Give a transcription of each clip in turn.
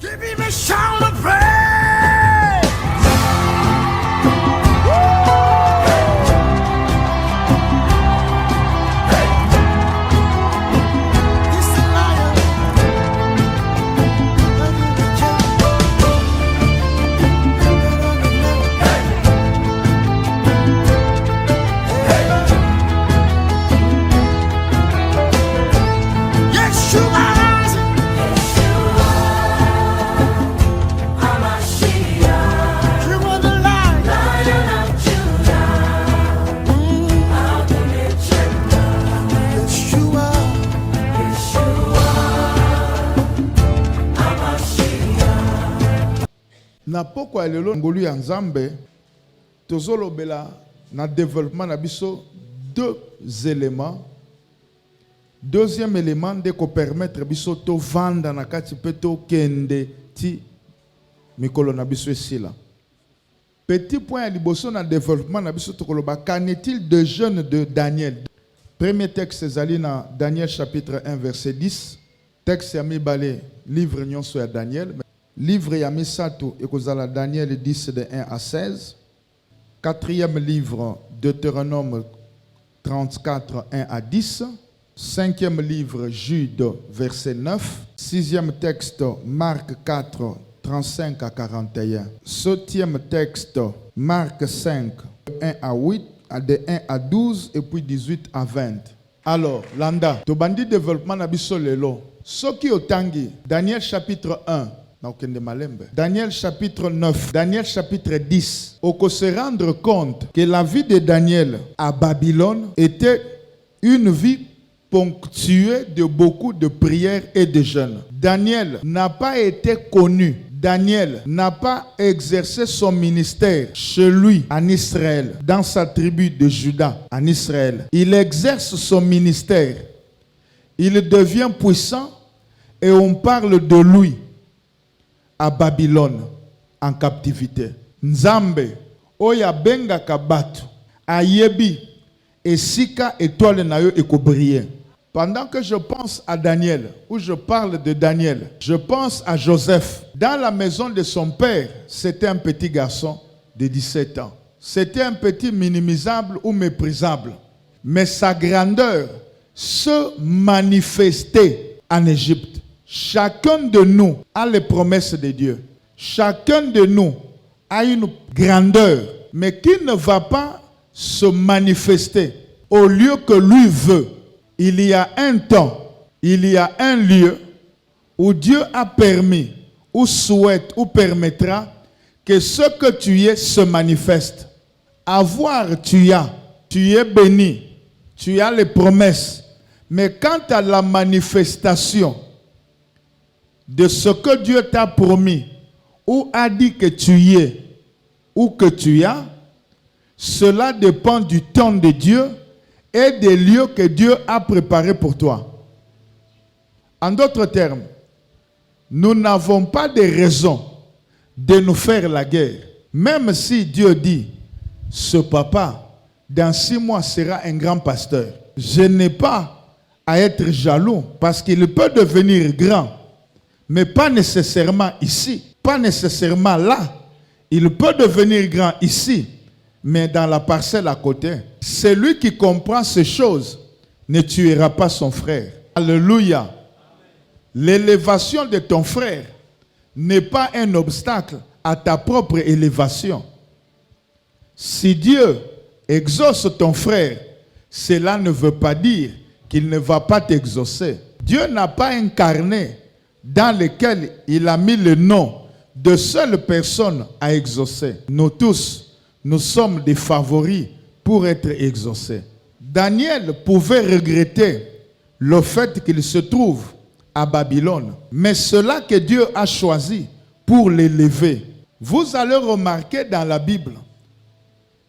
Give him a shout of praise. Na poko alelo ngolu ya Nzambe tozolobela na développement na biso deux éléments. Deuxième élément de ko permettre biso to vanda na kati pe to kende ti mikolo na biso esila. Petit point à liboso na développement na biso tokoloba qu'en est-il de jeûne de Daniel? Premier texte ezali na Daniel chapitre 1 verset 10. Texte ya mibale livre nyonso ya Daniel. Livre ya misato ekozala Daniel 10 de 1 à 16. Quatrième livre Deutéronome 34 1 à 10. Cinquième livre Jude verset 9. Sixième texte Marc 4 35 à 41. Septième texte Marc 5 1 à 8, de 1 à 12 et puis 18 à 20. Alors, Landa, tobandi développement na biso lelo. Soki otangi Daniel chapitre 1. Daniel chapitre 9, Daniel chapitre 10. On peut se rendre compte que la vie de Daniel à Babylone était une vie ponctuée de beaucoup de prières et de jeûnes. Daniel n'a pas été connu. Daniel n'a pas exercé son ministère chez lui en Israël, dans sa tribu de Juda en Israël. Il exerce son ministère. Il devient puissant et on parle de lui à Babylone en captivité. Nzambe oya benga kabatu ayebi esika étoile na yo ekobriller. Pendant que je pense à Daniel, ou je parle de Daniel, je pense à Joseph. Dans la maison de son père, c'était un petit garçon de 17 ans. C'était un petit minimisable ou méprisable. Mais sa grandeur se manifestait en Égypte. Chacun de nous a les promesses de Dieu. Chacun de nous a une grandeur, mais qui ne va pas se manifester au lieu que lui veut. Il y a un temps, il y a un lieu où Dieu a permis, ou souhaite, ou permettra que ce que tu es se manifeste. Avoir, tu es béni, tu as les promesses. Mais quant à la manifestation de ce que Dieu t'a promis, ou a dit que tu es, ou que tu as, cela dépend du temps de Dieu et des lieux que Dieu a préparés pour toi. En d'autres termes, nous n'avons pas de raison de nous faire la guerre. Même si Dieu dit, ce papa, dans 6 mois, sera un grand pasteur. Je n'ai pas à être jaloux parce qu'il peut devenir grand. Mais pas nécessairement ici, pas nécessairement là. Il peut devenir grand ici, mais dans la parcelle à côté. Celui qui comprend ces choses ne tuera pas son frère. Alléluia. L'élévation de ton frère n'est pas un obstacle à ta propre élévation. Si Dieu exauce ton frère, cela ne veut pas dire qu'il ne va pas t'exaucer. Dieu n'a pas incarné dans lequel il a mis le nom de seule personne à exaucer. Nous tous, nous sommes des favoris pour être exaucés. Daniel pouvait regretter le fait qu'il se trouve à Babylone, mais cela que Dieu a choisi pour l'élever. Vous allez remarquer dans la Bible,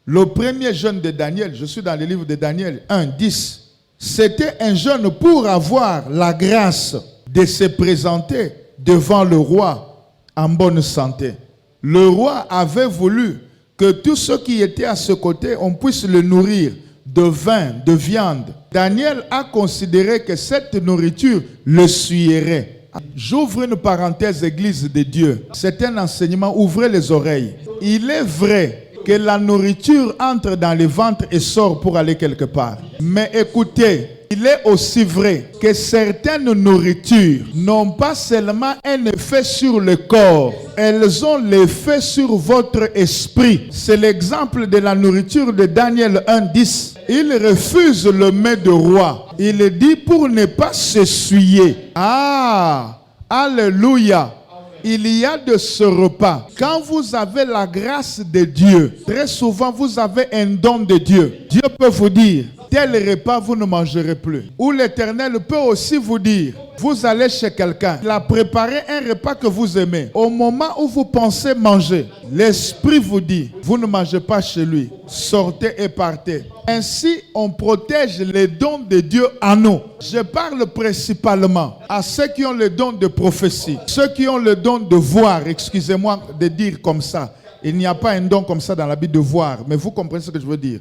le premier jeûne de Daniel, je suis dans le livre de Daniel 1, 10, c'était un jeûne pour avoir la grâce de se présenter devant le roi en bonne santé. Le roi avait voulu que tous ceux qui étaient à ce côté, on puisse le nourrir de vin, de viande. Daniel a considéré que cette nourriture le suirait. J'ouvre une parenthèse, Église de Dieu. C'est un enseignement, ouvrez les oreilles. Il est vrai que la nourriture entre dans le ventre et sort pour aller quelque part. Mais écoutez, il est aussi vrai que certaines nourritures n'ont pas seulement un effet sur le corps, elles ont l'effet sur votre esprit. C'est l'exemple de la nourriture de Daniel 1:10. Il refuse le mets de roi. Il dit pour ne pas s'essuyer. Ah, alléluia. Il y a de ce repas. Quand vous avez la grâce de Dieu, très souvent vous avez un don de Dieu. Dieu peut vous dire, tel repas vous ne mangerez plus. Ou l'Éternel peut aussi vous dire, vous allez chez quelqu'un, il a préparé un repas que vous aimez. Au moment où vous pensez manger, l'Esprit vous dit, vous ne mangez pas chez lui. Sortez et partez. Ainsi, on protège les dons de Dieu en nous. Je parle principalement à ceux qui ont le don de prophétie, ceux qui ont le don de voir, excusez-moi de dire comme ça. Il n'y a pas un don comme ça dans la Bible de voir, mais vous comprenez ce que je veux dire.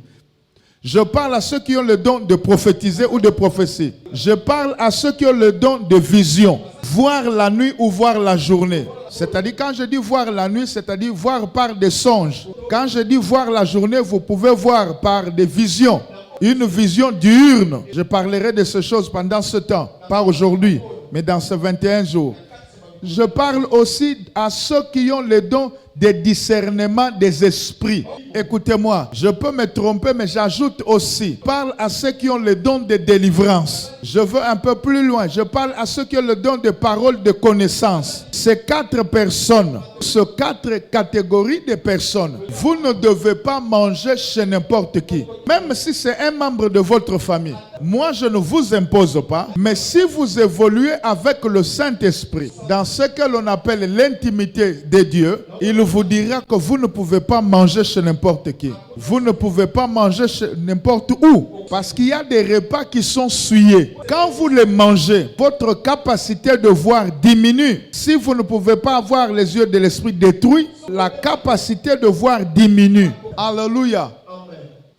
Je parle à ceux qui ont le don de prophétiser ou de prophétie. Je parle à ceux qui ont le don de vision. Voir la nuit ou voir la journée. C'est-à-dire, quand je dis voir la nuit, c'est-à-dire voir par des songes. Quand je dis voir la journée, vous pouvez voir par des visions. Une vision diurne. Je parlerai de ces choses pendant ce temps. Pas aujourd'hui, mais dans ces 21 jours. Je parle aussi à ceux qui ont le don de discernement des esprits. Écoutez-moi, je peux me tromper, mais j'ajoute aussi. Je parle à ceux qui ont le don de délivrance. Je veux un peu plus loin. Je parle à ceux qui ont le don de parole de connaissance. Ces 4 personnes, ces 4 catégories de personnes, vous ne devez pas manger chez n'importe qui. Même si c'est un membre de votre famille. Moi, je ne vous impose pas. Mais si vous évoluez avec le Saint-Esprit, dans ce que l'on appelle l'intimité de Dieu, il vous dira que vous ne pouvez pas manger chez n'importe qui. Vous ne pouvez pas manger chez n'importe où. Parce qu'il y a des repas qui sont souillés. Quand vous les mangez, votre capacité de voir diminue. Si vous ne pouvez pas avoir les yeux de l'esprit détruits, la capacité de voir diminue. Alléluia.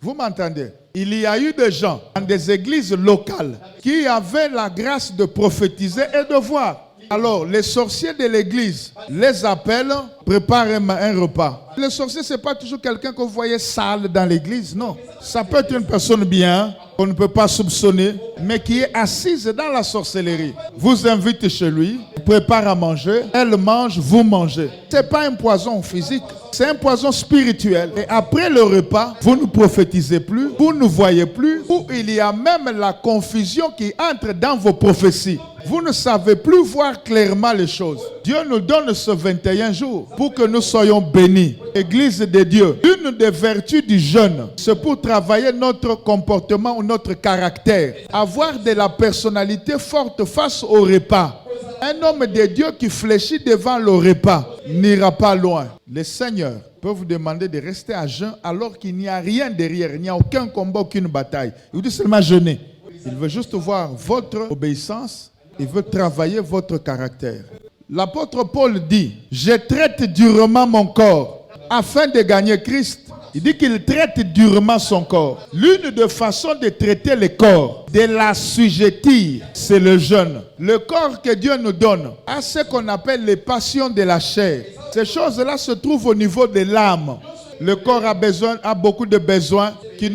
Vous m'entendez? Il y a eu des gens dans des églises locales qui avaient la grâce de prophétiser et de voir. Alors, les sorciers de l'église les appellent, préparent un repas. Le sorcier, ce n'est pas toujours quelqu'un que vous voyez sale dans l'église, non. Ça peut être une personne bien, qu'on ne peut pas soupçonner, mais qui est assise dans la sorcellerie. Vous invitez chez lui, prépare à manger, elle mange, vous mangez. Ce n'est pas un poison physique, c'est un poison spirituel. Et après le repas, vous ne prophétisez plus, vous ne voyez plus, ou il y a même la confusion qui entre dans vos prophéties. Vous ne savez plus voir clairement les choses. Dieu nous donne ce 21 jours pour que nous soyons bénis. Église de Dieu, une des vertus du jeûne, c'est pour travailler notre comportement ou notre caractère. Avoir de la personnalité forte face au repas. Un homme de Dieu qui fléchit devant le repas n'ira pas loin. Le Seigneur peut vous demander de rester à jeun alors qu'il n'y a rien derrière. Il n'y a aucun combat, aucune bataille. Il vous dit seulement jeûner. Il veut juste voir votre obéissance. Il veut travailler votre caractère. L'apôtre Paul dit, je traite durement mon corps afin de gagner Christ. Il dit qu'il traite durement son corps. L'une des façons de traiter le corps, de l'assujettir, c'est le jeûne. Le corps que Dieu nous donne a ce qu'on appelle les passions de la chair. Ces choses-là se trouvent au niveau de l'âme. Le corps a beaucoup de besoins qui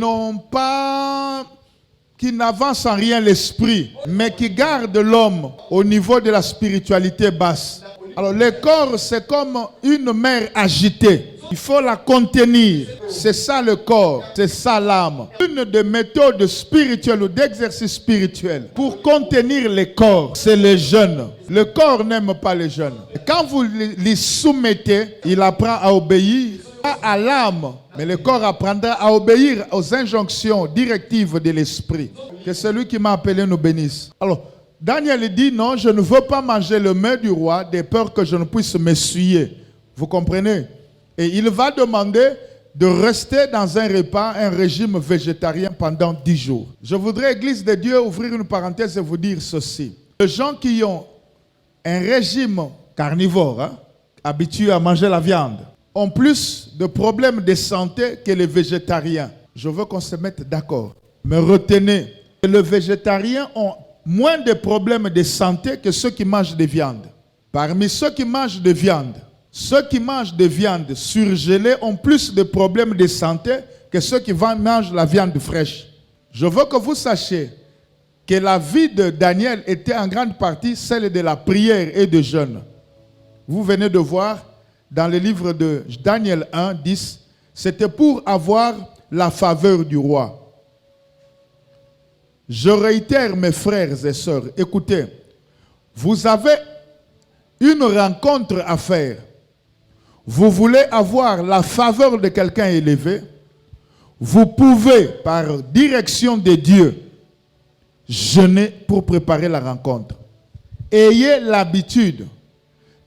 n'avance en rien l'esprit, mais qui garde l'homme au niveau de la spiritualité basse. Alors le corps, c'est comme une mer agitée. Il faut la contenir. C'est ça le corps, c'est ça l'âme. Une des méthodes spirituelles ou d'exercice spirituel pour contenir le corps, c'est le jeûne. Le corps n'aime pas le jeûne. Quand vous l'y soumettez, il apprend à obéir à l'âme, mais le corps apprendra à obéir aux injonctions directives de l'esprit. Que celui qui m'a appelé nous bénisse. Alors, Daniel dit non, je ne veux pas manger le mets du roi de peur que je ne puisse m'essuyer. Vous comprenez? Et il va demander de rester dans un repas, un régime végétarien pendant 10 jours. Je voudrais, Église de Dieu, ouvrir une parenthèse et vous dire ceci. Les gens qui ont un régime carnivore, habitués à manger la viande, ont plus de problèmes de santé que les végétariens. Je veux qu'on se mette d'accord. Mais retenez, les végétariens ont moins de problèmes de santé que ceux qui mangent de viande. Parmi ceux qui mangent de viande surgelée ont plus de problèmes de santé que ceux qui mangent la viande fraîche. Je veux que vous sachiez que la vie de Daniel était en grande partie celle de la prière et de jeûne. Vous venez de voir dans le livre de Daniel 1, 10, c'était pour avoir la faveur du roi. Je réitère, mes frères et sœurs, écoutez, vous avez une rencontre à faire. Vous voulez avoir la faveur de quelqu'un élevé, vous pouvez, par direction de Dieu, jeûner pour préparer la rencontre. Ayez l'habitude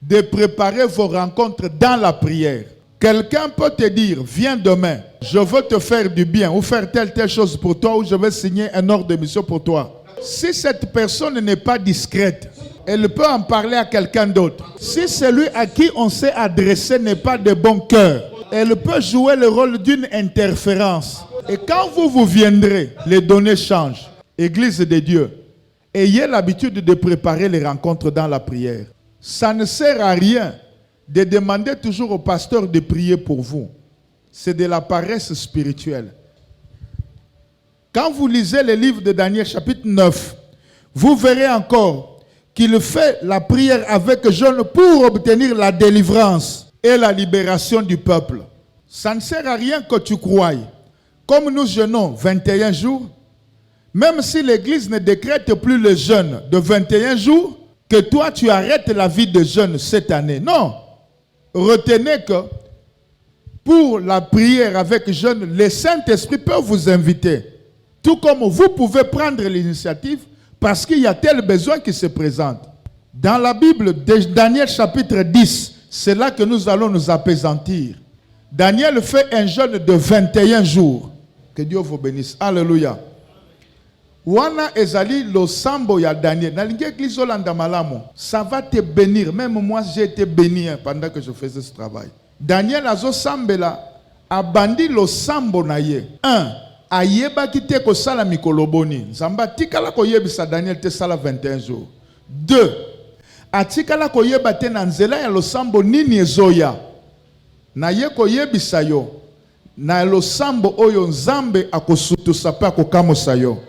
de préparer vos rencontres dans la prière. Quelqu'un peut te dire, viens demain, je veux te faire du bien ou faire telle chose pour toi ou je vais signer un ordre de mission pour toi. Si cette personne n'est pas discrète, elle peut en parler à quelqu'un d'autre. Si celui à qui on s'est adressé n'est pas de bon cœur, elle peut jouer le rôle d'une interférence. Et quand vous viendrez, les données changent. Église de Dieu, ayez l'habitude de préparer les rencontres dans la prière. Ça ne sert à rien de demander toujours au pasteur de prier pour vous. C'est de la paresse spirituelle. Quand vous lisez le livre de Daniel chapitre 9, vous verrez encore qu'il fait la prière avec jeûne pour obtenir la délivrance et la libération du peuple. Ça ne sert à rien que tu croies. Comme nous jeûnons 21 jours, même si l'Église ne décrète plus le jeûne de 21 jours, que toi tu arrêtes la vie de jeûne cette année. Non. Retenez que pour la prière avec jeûne, le Saint-Esprit peut vous inviter. Tout comme vous pouvez prendre l'initiative parce qu'il y a tel besoin qui se présente. Dans la Bible de Daniel chapitre 10, c'est là que nous allons nous apaisantir. Daniel fait un jeûne de 21 jours. Que Dieu vous bénisse. Alléluia. Wana ezali lo sambo ya Daniel. Ça va te bénir. Même moi, j'ai été béni pendant que je faisais ce travail. Daniel azo sambela abandi lo sambo na ye. 1. Ayeba ki te ko sala mikoloboni. Nzamba tikala ko yebisa Daniel te sala 21 jours. 2. Atikala ko yeba te na nzela ya lo sambo nini ezoya. Na ye ko yebisa yo. Na lo sambo oyo nzambe akosutusa pa kokamosa yo.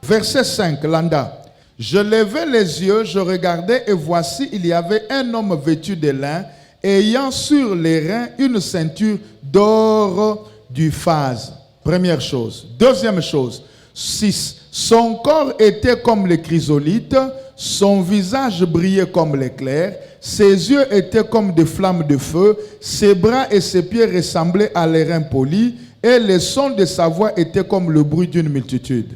Verset 5, Landa. Je levai les yeux, je regardais et voici, il y avait un homme vêtu de lin, ayant sur les reins une ceinture d'or du phase. Première chose. Deuxième chose. 6. Son corps était comme les chrysolites, son visage brillait comme l'éclair, ses yeux étaient comme des flammes de feu, ses bras et ses pieds ressemblaient à l'airain poli, et le son de sa voix était comme le bruit d'une multitude.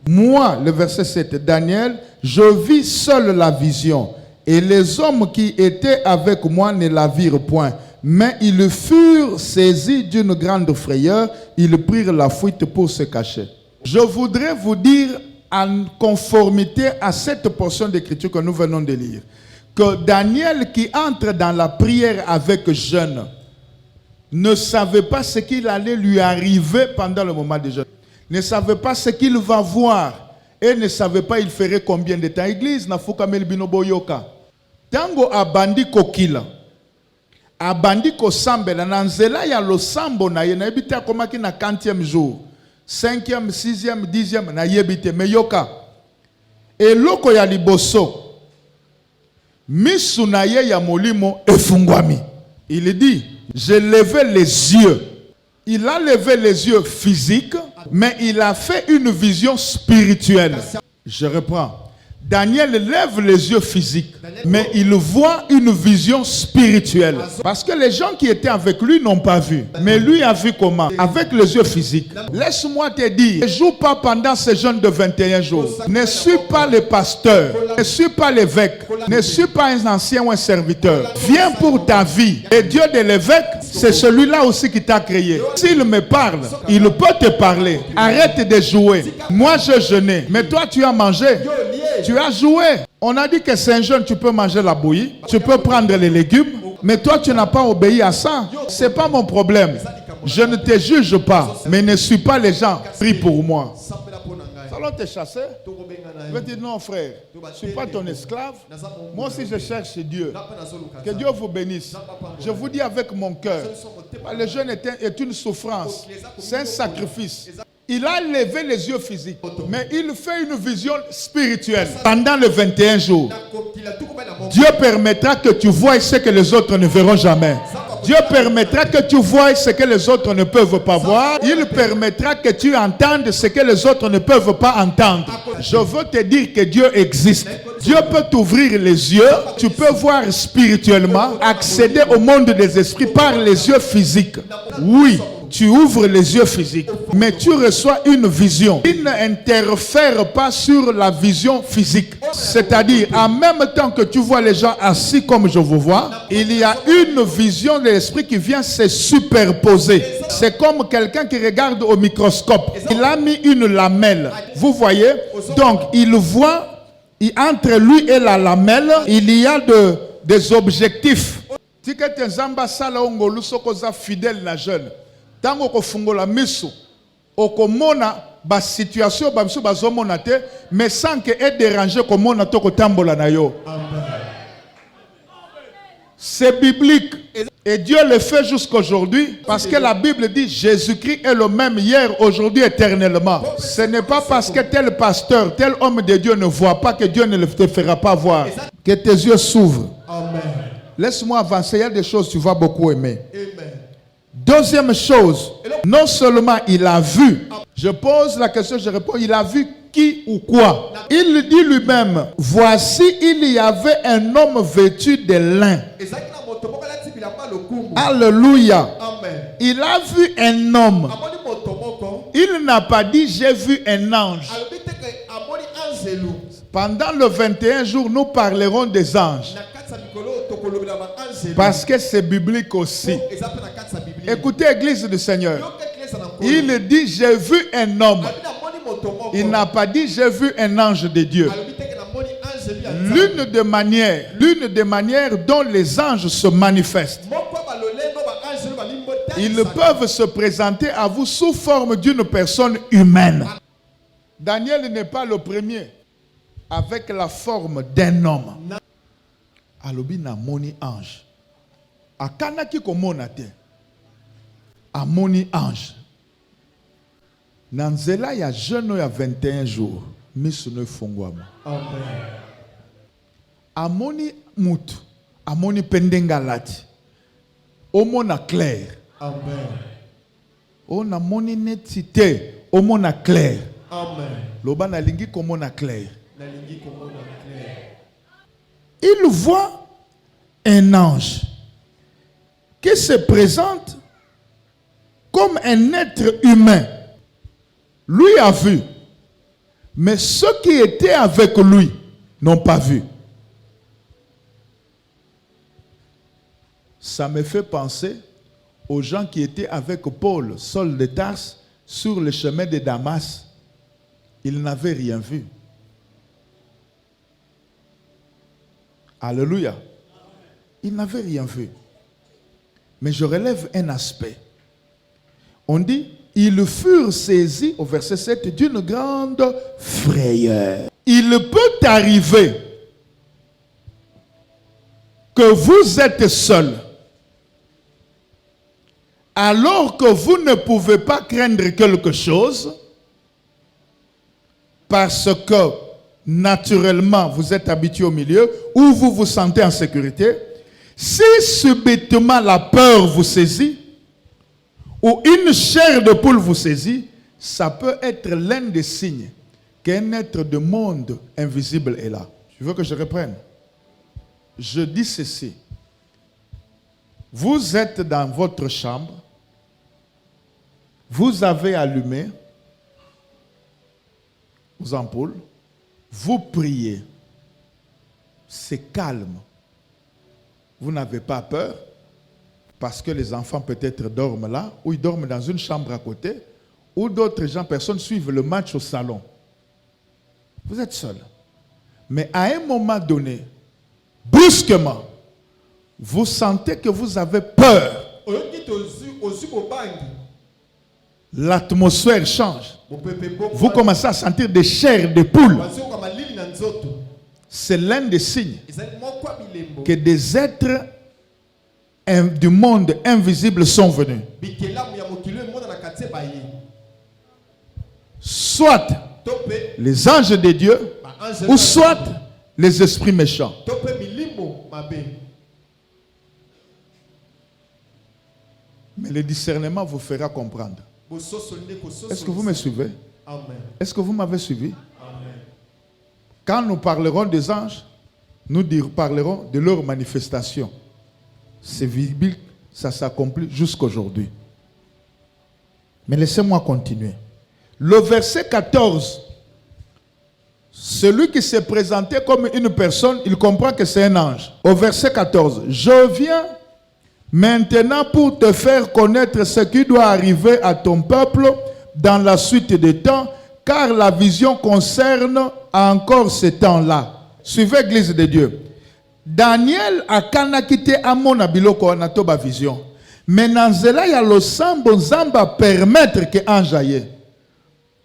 Moi, le verset 7, Daniel, je vis seul la vision, et les hommes qui étaient avec moi ne la virent point. Mais ils furent saisis d'une grande frayeur, ils prirent la fuite pour se cacher. Je voudrais vous dire, en conformité à cette portion d'écriture que nous venons de lire, que Daniel qui entre dans la prière avec jeûne, ne savait pas ce qu'il allait lui arriver pendant le moment de jeûne. Ne savait pas ce qu'il va voir. Et ne savait pas il ferait combien de temps. Église na fuka melbino boyoka. Tango abandi kokila. Abandi ko sambela na nzela ya lo sambo na ye na yebite akomaki na 40e jour. 5e, 6e, 10e na yebite meyoka. Eloko ya liboso. Misu na ye ya molimo efungwami. Il dit, j'ai levé les yeux. Il a levé les yeux physiques, mais il a fait une vision spirituelle. Je reprends. Daniel lève les yeux physiques, mais il voit une vision spirituelle. Parce que les gens qui étaient avec lui n'ont pas vu. Mais lui a vu comment? Avec les yeux physiques. Laisse-moi te dire, ne joue pas pendant ce jeûne de 21 jours. Ne suis pas le pasteur, ne suis pas l'évêque, ne suis pas un ancien ou un serviteur. Viens pour ta vie. Et Dieu de l'évêque, c'est celui-là aussi qui t'a créé. S'il me parle, il peut te parler. Arrête de jouer. Moi, je jeûnais, mais toi, tu as mangé. Tu as joué. On a dit que c'est un jeûne, tu peux manger la bouillie, tu peux prendre les légumes, mais toi tu n'as pas obéi à ça. C'est pas mon problème. Je ne te juge pas, mais ne suis pas les gens. Prie pour moi. allons te chasser. Je vais dire non frère, je ne suis pas ton esclave. Moi aussi je cherche Dieu. Que Dieu vous bénisse. Je vous dis avec mon cœur, le jeûne est une souffrance. C'est un sacrifice. Il a levé les yeux physiques, mais il fait une vision spirituelle. Pendant les 21 jours, Dieu permettra que tu vois ce que les autres ne verront jamais. Dieu permettra que tu vois ce que les autres ne peuvent pas voir. Il permettra que tu entendes ce que les autres ne peuvent pas entendre. Je veux te dire que Dieu existe. Dieu peut t'ouvrir les yeux. Tu peux voir spirituellement, accéder au monde des esprits par les yeux physiques. Oui. Tu ouvres les yeux physiques, mais tu reçois une vision. Il n'interfère pas sur la vision physique. C'est-à-dire, en même temps que tu vois les gens assis comme je vous vois, il y a une vision de l'esprit qui vient se superposer. C'est comme quelqu'un qui regarde au microscope. Il a mis une lamelle. Vous voyez? Donc, il voit, entre lui et la lamelle, il y a des objectifs. Si tu es fidèle na jeune, tango ko fungola miso okomona ba situation ba biso bazomona te mais sans que et déranger komona to ko tambola na yo. C'est biblique et Dieu le fait jusqu'aujourd'hui parce que la Bible dit Jésus-Christ est le même hier, aujourd'hui, éternellement. Ce n'est pas parce que tel pasteur, tel homme de Dieu ne voit pas que Dieu ne te fera pas voir. Que tes yeux s'ouvrent. Laisse-moi avancer, il y a des choses que tu vas beaucoup aimer. Deuxième chose, non seulement il a vu, je pose la question, je réponds, il a vu qui ou quoi? Il dit lui-même, voici il y avait un homme vêtu de lin. Alléluia. Il a vu un homme. Il n'a pas dit j'ai vu un ange. Pendant le 21 jours, nous parlerons des anges. Parce que c'est biblique aussi. Écoutez, Église du Seigneur. Il dit j'ai vu un homme. Il n'a pas dit j'ai vu un ange de Dieu. L'une des manières dont les anges se manifestent, ils peuvent se présenter à vous sous forme d'une personne humaine. Daniel n'est pas le premier avec la forme d'un homme. Alobi na moni ange. Akanaki komona te. Amoni ange. Nanzela ya jeune ya 21 jours. Misu ne fongwama. Amen. Amoni mutu. Amoni pendenga lati. Omona clair. Amen. Ona moni netite. Omona clair. Amen. Loba na lingi komona clair. Na lingi komona clair. Il voit un ange qui se présente comme un être humain. Lui a vu, mais ceux qui étaient avec lui n'ont pas vu. Ça me fait penser aux gens qui étaient avec Paul, Saul de Tarse, sur le chemin de Damas. Ils n'avaient rien vu. Alléluia. Ils n'avaient rien vu. Mais je relève un aspect. On dit, ils furent saisis, au verset 7, d'une grande frayeur. Il peut arriver que vous êtes seul, alors que vous ne pouvez pas craindre quelque chose, parce que naturellement, vous êtes habitué au milieu où vous vous sentez en sécurité. Si subitement la peur vous saisit ou une chair de poule vous saisit, ça peut être l'un des signes qu'un être de monde invisible est là. Je veux que je reprenne. Je dis ceci. Vous êtes dans votre chambre, vous avez allumé vos ampoules, vous priez, c'est calme. Vous n'avez pas peur parce que les enfants peut-être dorment là, ou ils dorment dans une chambre à côté, ou d'autres gens, personnes suivent le match au salon. Vous êtes seul. Mais à un moment donné, brusquement, vous sentez que vous avez peur. l'atmosphère change. Vous commencez à sentir des chairs de poule. C'est l'un des signes que des êtres du monde invisible sont venus. Soit les anges de Dieu, ou soit les esprits méchants. Mais le discernement vous fera comprendre. Est-ce que vous me suivez? Est-ce que vous m'avez suivi? Quand nous parlerons des anges, nous parlerons de leur manifestation. C'est biblique, ça s'accomplit jusqu'aujourd'hui. Mais laissez-moi continuer. Le verset 14, celui qui s'est présenté comme une personne, il comprend que c'est un ange. Au verset 14, je viens maintenant pour te faire connaître ce qui doit arriver à ton peuple dans la suite des temps, car la vision concerne encore ce temps-là. Suivez l'Église de Dieu. Daniel a kanakité amona biloko na toba vision. Mais nanzela ya lo sambo nzamba permettre que ange aye.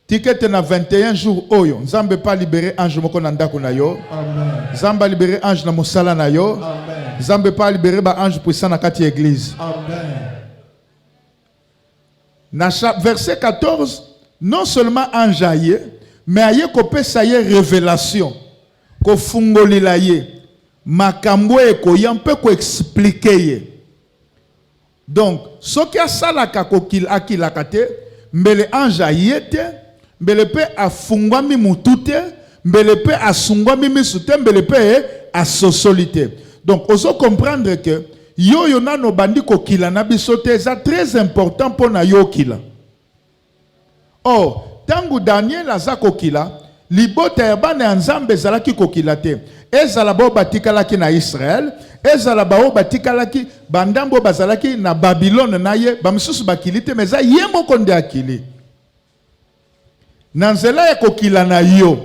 Ticket na 21 jours oyo. Nzambe pas libérer ange moko na ndako na yo. Amen. Nzamba libérer ange na mosala na yo. Amen. Nzambe pas libérer ba ange puissant na kati église. Amen. Na verset 14, non seulement ange aye, mais aye ko pesa ye révélation. Ko fungolila ye. Makambo eko yampe ko expliquer ye. Donc, ce qui a salaka ko akilaka te, mbele ange aye te, mbele pe afungwami mutute, mbele pe asungwami misute, mbele pe asosolite. Donc, oso comprendre que yo yona no bandi ko kila na bisote, c'est très important pour na yo kila. Or, tangu Daniel aza ko kila, libota ya bana nzambe zalaki ko kila te. Ezala bao batikalaki na Israël, ezala bao batikalaki bandambo bazalaki na Babylone na ye, bamisusu bakilite meza yemo konde akili. Nanzela ya kokila na yo.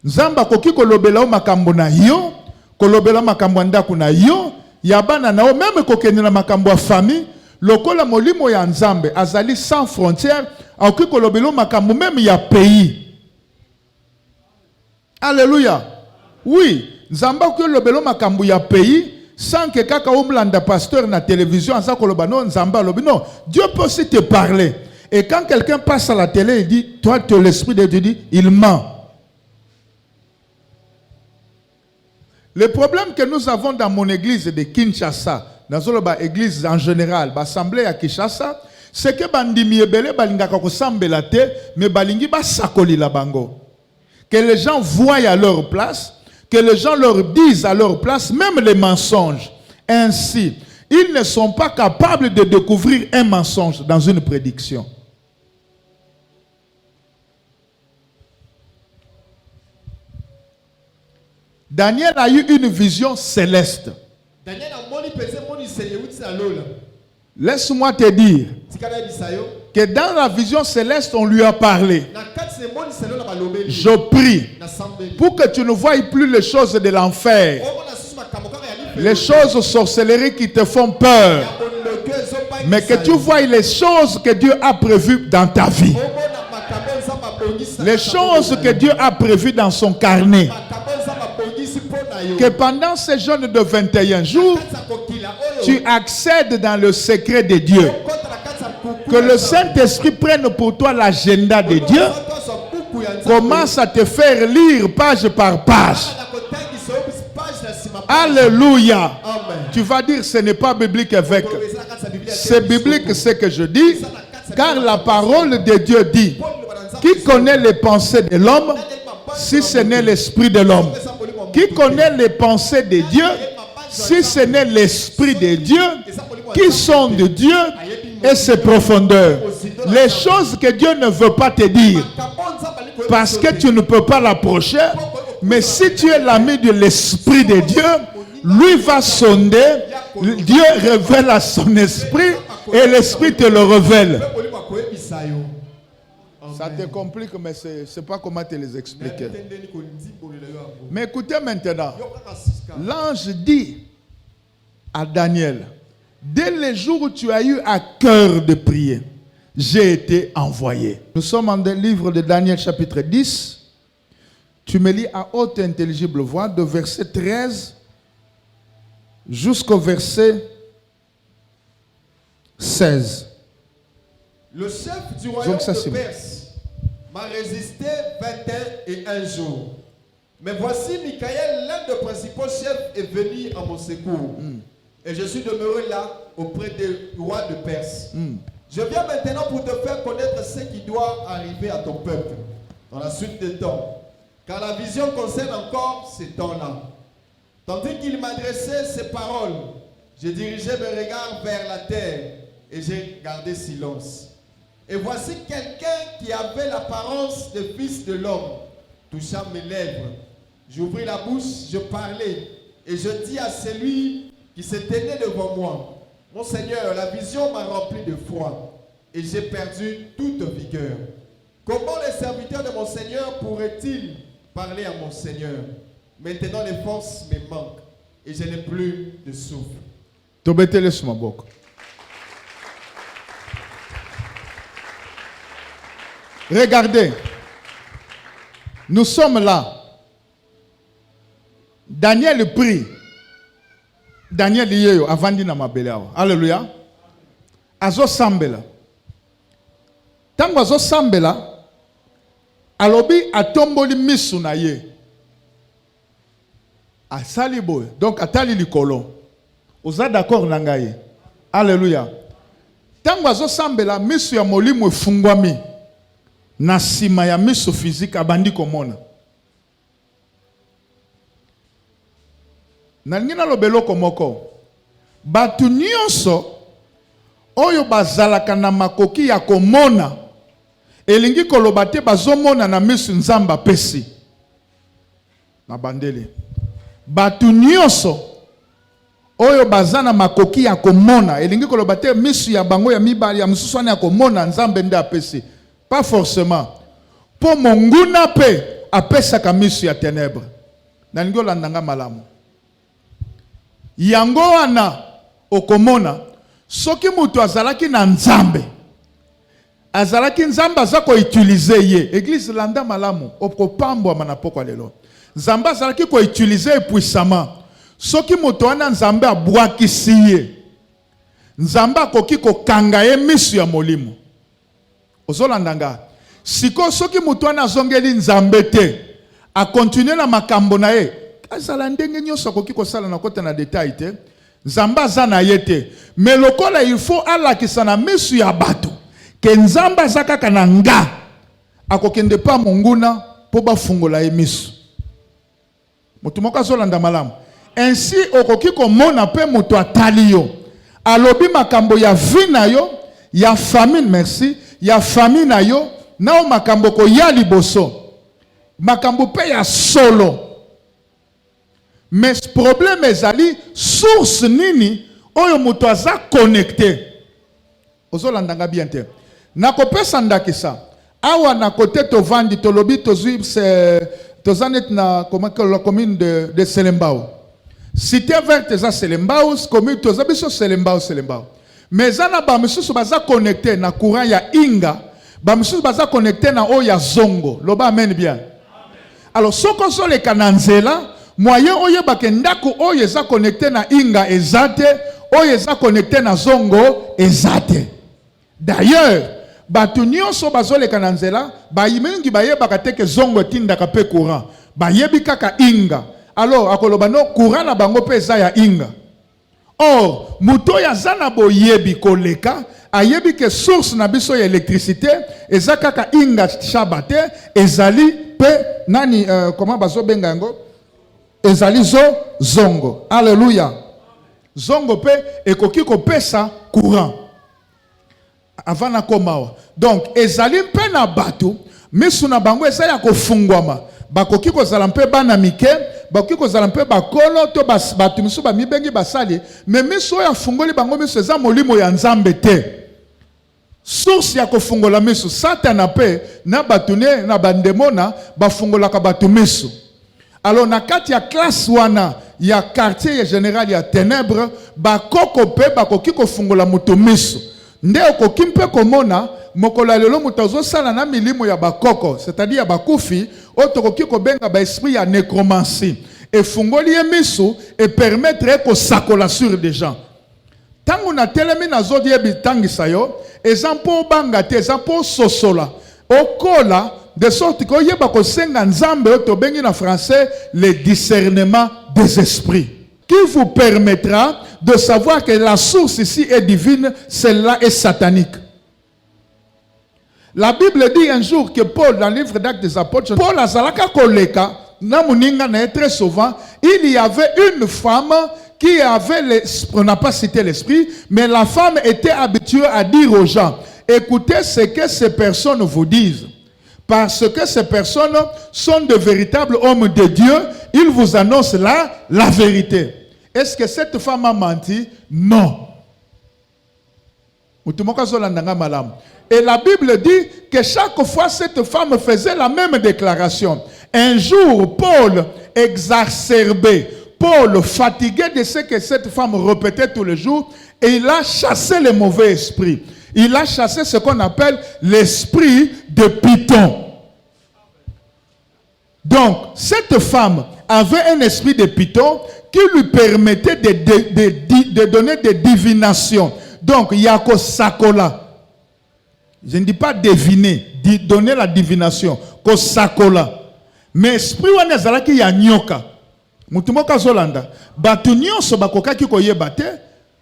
Nzamba koki kolobela o makambo na yo, kolobela makambo ndaku na yo, yabana na o même kokende na makambo ya famille, lokola molimo ya nzambe azali sans frontières, akoki kolobela makambo même ya pays. Alléluia. Oui, nzamba ko lobelo makambu ya pays sans que kaka omlanda pasteur na télévision en ça koloba non nzamba lobi non. Dieu peut aussi te parler. Et quand quelqu'un passe à la télé, il dit toi tu es l'esprit de Dieu, dit il ment. Le problème que nous avons dans mon église de Kinshasa, dans l'église en général, l'assemblée à Kinshasa, c'est que bandimi ebele balingaka ko sambela te, mais balingi ba sakoli la bango. Que les gens voient à leur place, que les gens leur disent à leur place, même les mensonges. Ainsi, ils ne sont pas capables de découvrir un mensonge dans une prédiction. Daniel a eu une vision céleste. Laisse-moi te dire que dans la vision céleste, on lui a parlé. Je prie pour que tu ne voies plus les choses de l'enfer, les choses sorcelleries qui te font peur, mais que tu voies les choses que Dieu a prévues dans ta vie, les choses que Dieu a prévues dans son carnet. Que pendant ces jeûnes de 21 jours, tu accèdes dans le secret de Dieu. Que le Saint-Esprit prenne pour toi l'agenda de Dieu. Commence à te faire lire page par page. Alléluia. Tu vas dire ce n'est pas biblique avec. C'est biblique ce que je dis. Car la parole de Dieu dit, qui connaît les pensées de l'homme si ce n'est l'esprit de l'homme? Qui connaît les pensées de Dieu si ce n'est l'esprit de Dieu? Qui sont de Dieu et ses profondeurs? Les choses que Dieu ne veut pas te dire parce que tu ne peux pas l'approcher, mais si tu es l'ami de l'esprit de Dieu, lui va sonder, Dieu révèle à son esprit et l'esprit te le révèle. Ça te complique, mais ce n'est pas comment te les expliquer. Mais écoutez maintenant, l'ange dit à Daniel, dès le jour où tu as eu à cœur de prier, j'ai été envoyé. Nous sommes dans le livre de Daniel chapitre 10. Tu me lis à haute et intelligible voix de verset 13 jusqu'au verset 16. Le chef du royaume de Perse m'a résisté 21 jours. Mais voici Michael, l'un des principaux chefs, est venu à mon secours. Et je suis demeuré là auprès du roi de Perse. Je viens maintenant pour te faire connaître ce qui doit arriver à ton peuple dans la suite des temps. Car la vision concerne encore ces temps-là. Tandis qu'il m'adressait ces paroles, j'ai dirigé mes regards vers la terre et j'ai gardé silence. Et voici quelqu'un qui avait l'apparence de fils de l'homme, touchant mes lèvres. J'ouvris la bouche, je parlais, et je dis à celui qui se tenait devant moi, mon Seigneur, la vision m'a rempli de foi, et j'ai perdu toute vigueur. Comment les serviteurs de mon Seigneur pourraient-ils parler à mon Seigneur? Maintenant les forces me manquent, et je n'ai plus de souffle. Tobetele sur ma boca. Regardez, nous sommes là. Daniel prie. Daniel yeyo avandi na mabele awa. Alléluia. Azo sambela. Tango azo sambela, alobi atomboli misu na ye. Asali boy. Donc atali likolo. Oza d'accord na ngai. Alléluia. Tango azo sambela misu ya molimo efungwami. Na sima ya miso physique abandi komona. Na ngina lobelo komoko. Batu nyonso oyo bazalaka na makoki ya komona elingi koloba te bazomona na miso nzamba pesi. Na bandeli. Batu nyonso oyo bazana makoki ya komona elingi koloba te miso ya bango ya mibali ya mususu ya komona nzambe nde apesi. Pas forcément. Pour mon nguna pe apesa kamisu ya ténèbres. Na ningo landanga malamu. Yango wana okomona soki mutu azalaki na nzambe. Azalaki nzamba zako utiliser ye. Église landa malamu okopambwa manapoko lelo. Nzamba azalaki ko utiliser puissamment. Soki mutu wana nzambe abwakisi ye. Nzamba koki ko kanga ye misu ya molimo. Ozolandanga. Siko soki mutu wana zongeli nzambe te a continuer na makambo na ye azala ndenge nyonso akoki kosala na kota na detail te nzamba aza na ye te mais lokola il faut alakisa na misu ya bato ke nzamba aza kaka na nga akokende pa monguna po bafungola ye misu mutu moko azolanda malamu ainsi okoki komona pe mutu atali yo alobi makambo ya vie na yo ya famine merci ya famille na yo na makambo ko ya liboso makambo pe ya solo mais problème ezali source nini oyo muto aza connecté ozolandanga bien te nakopesa ndakisa awa na côté tovandi tolobi tozwi tozanet na la commune de Selembao cité verte za Selembao commune tozabiso Selembao mais zana ba misusu baza connecté na courant ya Inga, ba misusu baza connecté na o ya Zongo. Loba amen bien. Amen. Alors soko so le kananzela, moyen oye bakendako oye za connecté na Inga ezate, oye za connecté na Zongo ezate. D'ailleurs, batu nyonso bazo le kananzela, ba yimengi baye bakateke Zongo tindaka pe courant. Ba yebi kaka Inga. Alors akoloba no courant na bango pe za ya Inga. Or, muto ya zana boyebi koleka, ayebi ke source na biso ya électricité, ezaka ka Inga shabate, ezali pe nani comment bazo bengango? Ezali zongo. Alléluia. Zongo pe ekoki ko pesa courant. Avant na komawa. Donc ezali pe na bato, misu na bango ezali ko fungwama. Bakoki ko zalampe bana mike, bakoki ko zalampe bakolo to batu misu ba mibengi basali, mais misu ya fungoli bango misu eza molimo ya nzambe te. Source ya ko fungola misu satana pe na batune na bandemona ba fungola ka batu misu. Alors na kati ya classe wana ya quartier général ya ténèbres bakoko pe bakoki ko fungola moto misu. Nde okoki mpe komona mokolo ya lelo moto azosala na milimo ya bakoko, c'est-à-dire ya bakufi oyo tokoki kobenga baesprit ya nécromancie, efungoli ye misu et permettre kosakola sur des gens. Tango na telemi nazodi ebitangisa yo eza mpo banga te, eza mpo sosola okola de sorte que oyeba kosenga nzambe oyo tobengi na français le discernement des esprits, qui vous permettra de savoir que la source ici est divine, celle-là est satanique. La Bible dit un jour que Paul, dans le livre d'Actes des Apôtres, Paul azalaka koleka, na muninga na très souvent, il y avait une femme qui avait l'esprit, on n'a pas cité l'esprit, mais la femme était habituée à dire aux gens, écoutez ce que ces personnes vous disent, parce que ces personnes sont de véritables hommes de Dieu, ils vous annoncent la vérité. Est-ce que cette femme a menti? Non. Et la Bible dit que chaque fois cette femme faisait la même déclaration. Un jour, Paul exacerbé, Paul fatigué de ce que cette femme répétait tous les jours, et il a chassé les mauvais esprits. Il a chassé ce qu'on appelle l'esprit de Python. Donc, cette femme avait un esprit de Python qui lui permettait de donner des divinations. Donc, Yako Sakola. Je ne dis pas deviner, donner la divination. Ko Sakola. Mais esprit wana zalaki ya nyoka. Mutumoka zolanda. Batu nyonso bakokaki koyebate.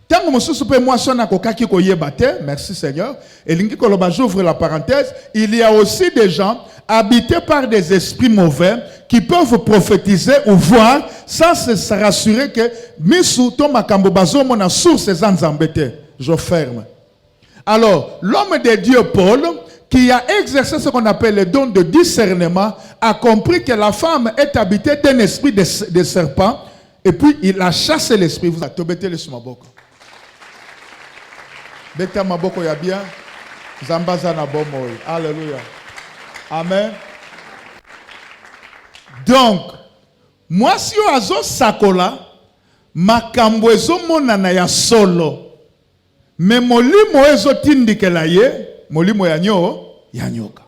Tango mosusu pe moi sona kokaki koyebate. Merci Seigneur. Et lingi koloba, j'ouvre la parenthèse. Il y a aussi des gens habités par des esprits mauvais qui peuvent prophétiser ou voir sans se rassurer que misu to makambo bazo mona source zanzambete. Je ferme. Alors, l'homme de Dieu Paul, qui a exercé ce qu'on appelle le don de discernement, a compris que la femme est habitée d'un esprit de serpent, et puis il a chassé l'esprit. Vous avez tobété le sumaboko. Beta maboko ya bien. Zambaza na bomoy. Alléluia. Amen. Donc, moi si yo azo sakola, makambo ezo monana ya solo. Mais molimo ezo tindikela ye, molimo ya nyoka.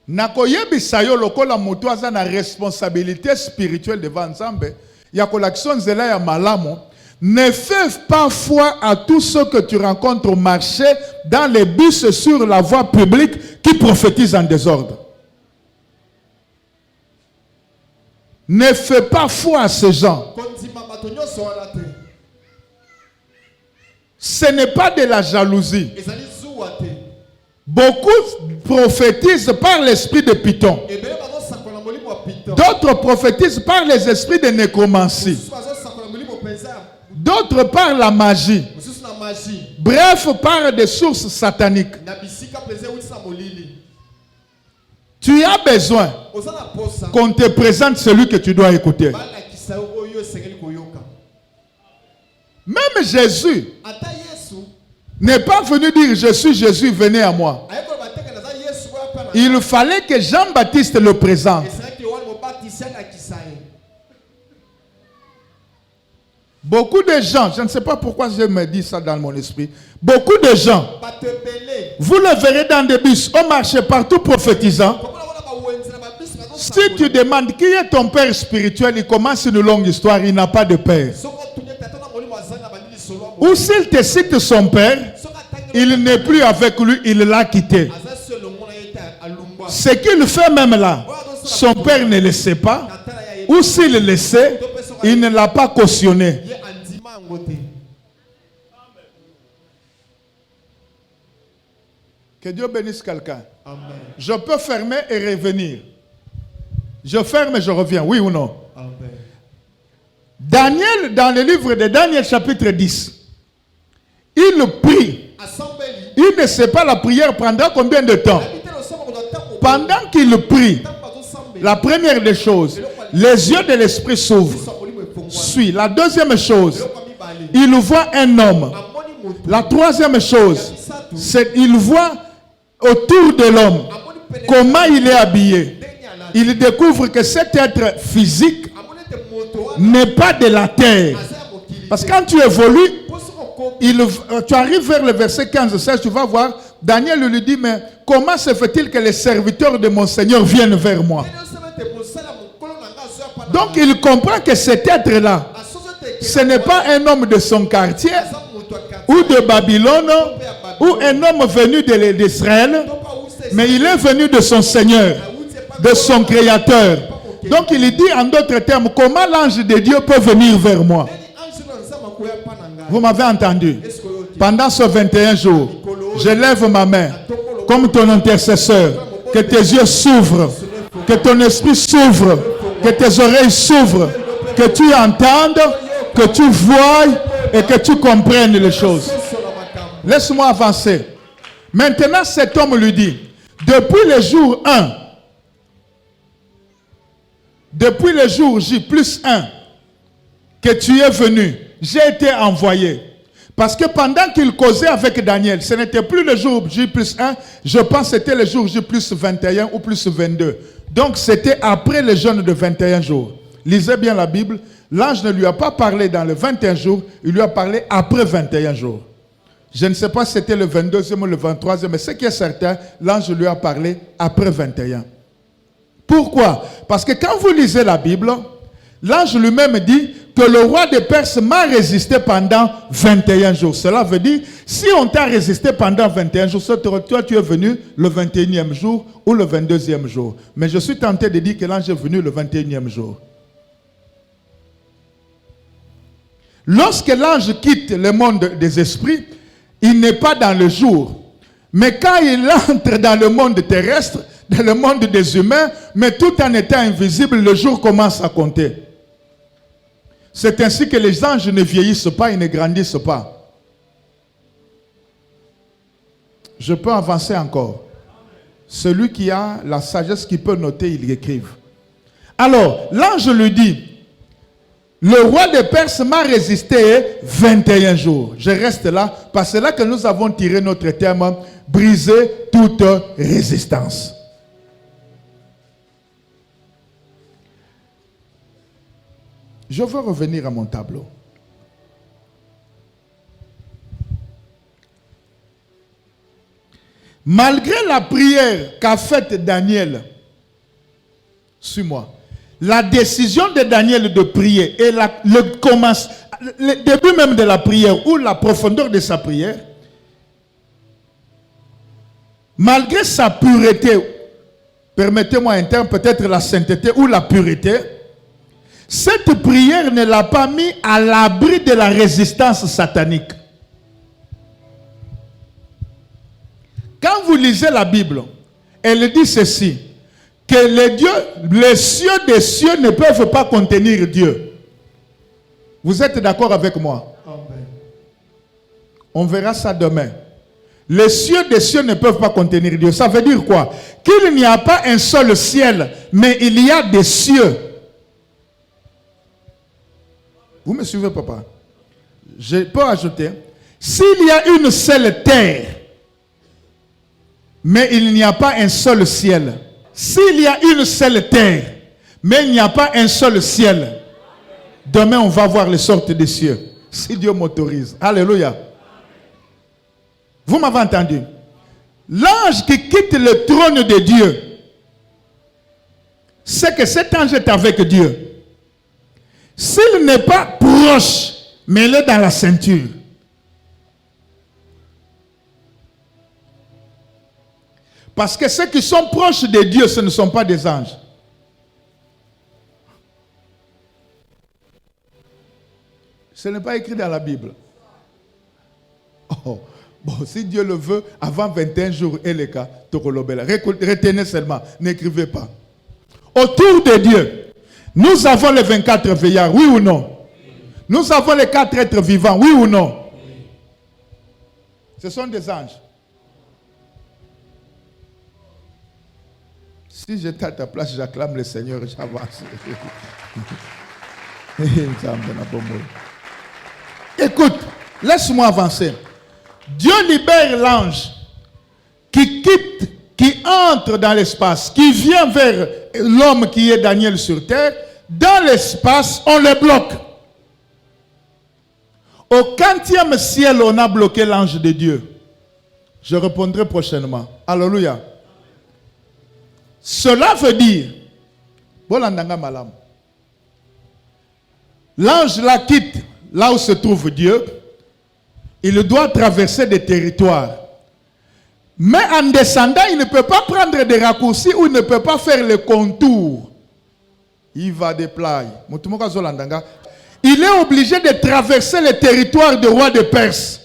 Nakoyebisa yo lokola moto aza na responsabilité spirituelle devant Nzambe, ya kolakson nzela ya malamo. Ne fais pas foi à tous ceux que tu rencontres au marché, dans les bus, sur la voie publique, qui prophétisent en désordre. Ne fais pas foi à ces gens. Ce n'est pas de la jalousie. Beaucoup prophétisent par l'esprit de Python. D'autres prophétisent par les esprits de nécromancie. D'autres par la magie. Bref, par des sources sataniques. Tu as besoin qu'on te présente celui que tu dois écouter. Même Jésus n'est pas venu dire je suis Jésus, venez à moi. Il fallait que Jean-Baptiste le présente. Beaucoup de gens, je ne sais pas pourquoi je me dis ça dans mon esprit, beaucoup de gens, vous le verrez dans des bus, au marché, partout prophétisant. Si tu demandes qui est ton père spirituel, il commence une longue histoire, il n'a pas de père. Ou s'il te cite son père, il n'est plus avec lui, il l'a quitté. Ce qu'il fait même là, son père ne le sait pas, ou s'il le sait, il ne l'a pas cautionné. Que Dieu bénisse quelqu'un. Je peux fermer et revenir. Je ferme et je reviens, oui ou non? Amen. Daniel, dans le livre de Daniel chapitre 10, il prie. Il ne sait pas la prière prendra combien de temps. Pendant qu'il prie, la première des choses, les yeux de l'esprit s'ouvrent. Suit. La deuxième chose, il voit un homme. La troisième chose, c'est qu'il voit autour de l'homme comment il est habillé. Il découvre que cet être physique n'est pas de la terre. Parce que quand tu évolues, Tu arrives vers le verset 15-16, tu vas voir, Daniel lui dit, mais comment se fait-il que les serviteurs de mon Seigneur viennent vers moi? Donc il comprend que cet être-là, ce n'est pas un homme de son quartier, ou de Babylone, ou un homme venu d'Israël, mais il est venu de son Seigneur, de son Créateur. Donc il dit en d'autres termes, comment l'ange de Dieu peut venir vers moi? Vous m'avez entendu? Pendant ce 21 jours, je lève ma main comme ton intercesseur. Que tes yeux s'ouvrent, que ton esprit s'ouvre, que tes oreilles s'ouvrent, que tu entendes, que tu voies et que tu comprennes les choses. Laisse-moi avancer. Maintenant, cet homme lui dit, depuis le jour 1, depuis le jour J plus 1, que tu es venu, j'ai été envoyé. Parce que pendant qu'il causait avec Daniel, ce n'était plus le jour J plus 1, je pense que c'était le jour J plus 21 ou plus 22. Donc c'était après le jeûne de 21 jours. Lisez bien la Bible, l'ange ne lui a pas parlé dans les 21 jours, il lui a parlé après 21 jours. Je ne sais pas si c'était le 22e ou le 23e, mais ce qui est certain, l'ange lui a parlé après 21. Pourquoi? Parce que quand vous lisez la Bible, l'ange lui-même dit que le roi de Perse m'a résisté pendant 21 jours. Cela veut dire, si on t'a résisté pendant 21 jours, toi tu es venu le 21e jour ou le 22e jour. Mais je suis tenté de dire que l'ange est venu le 21e jour. Lorsque l'ange quitte le monde des esprits, il n'est pas dans le jour. Mais quand il entre dans le monde terrestre, dans le monde des humains, mais tout en étant invisible, le jour commence à compter. C'est ainsi que les anges ne vieillissent pas et ne grandissent pas. Je peux avancer encore. Celui qui a la sagesse qui peut noter, il écrive. Alors, l'ange lui dit, le roi de Perse m'a résisté 21 jours. Je reste là, parce que c'est là que nous avons tiré notre terme, briser toute résistance. Je veux revenir à mon tableau. Malgré la prière qu'a faite Daniel, suis-moi, la décision de Daniel de prier et le début même de la prière ou la profondeur de sa prière, malgré sa pureté, permettez-moi un terme, peut-être la sainteté ou la pureté, cette prière ne l'a pas mis à l'abri de la résistance satanique. Quand vous lisez la Bible, elle dit ceci, que les cieux des cieux ne peuvent pas contenir Dieu. Vous êtes d'accord avec moi? Amen. On verra ça demain. Les cieux des cieux ne peuvent pas contenir Dieu. Ça veut dire quoi? Qu'il n'y a pas un seul ciel, mais il y a des cieux. Vous me suivez, papa? Je peux ajouter, s'il y a une seule terre, mais il n'y a pas un seul ciel. S'il y a une seule terre, mais il n'y a pas un seul ciel, demain on va voir les sortes des cieux. Si Dieu m'autorise. Alléluia. Vous m'avez entendu? L'ange qui quitte le trône de Dieu, c'est que cet ange est avec Dieu. S'il n'est pas proche, mais il est dans la ceinture. Parce que ceux qui sont proches de Dieu, ce ne sont pas des anges. Ce n'est pas écrit dans la Bible. Oh, bon, si Dieu le veut, avant 21 jours, retenez seulement, n'écrivez pas. Autour de Dieu, nous avons les 24 veillards, oui ou non? Nous avons les 4 êtres vivants, oui ou non? Ce sont des anges. Si j'étais à ta place, j'acclame le Seigneur, j'avance. Écoute, laisse-moi avancer. Dieu libère l'ange qui quitte, qui entre dans l'espace, qui vient vers l'homme qui est Daniel sur terre. Dans l'espace, on le bloque. Au 40e ciel, on a bloqué l'ange de Dieu. Je répondrai prochainement. Alléluia. Cela veut dire, l'ange la quitte là où se trouve Dieu. Il doit traverser des territoires. Mais en descendant, il ne peut pas prendre des raccourcis ou il ne peut pas faire le contour. Il va déplacer. Il est obligé de traverser le territoire du roi de Perse.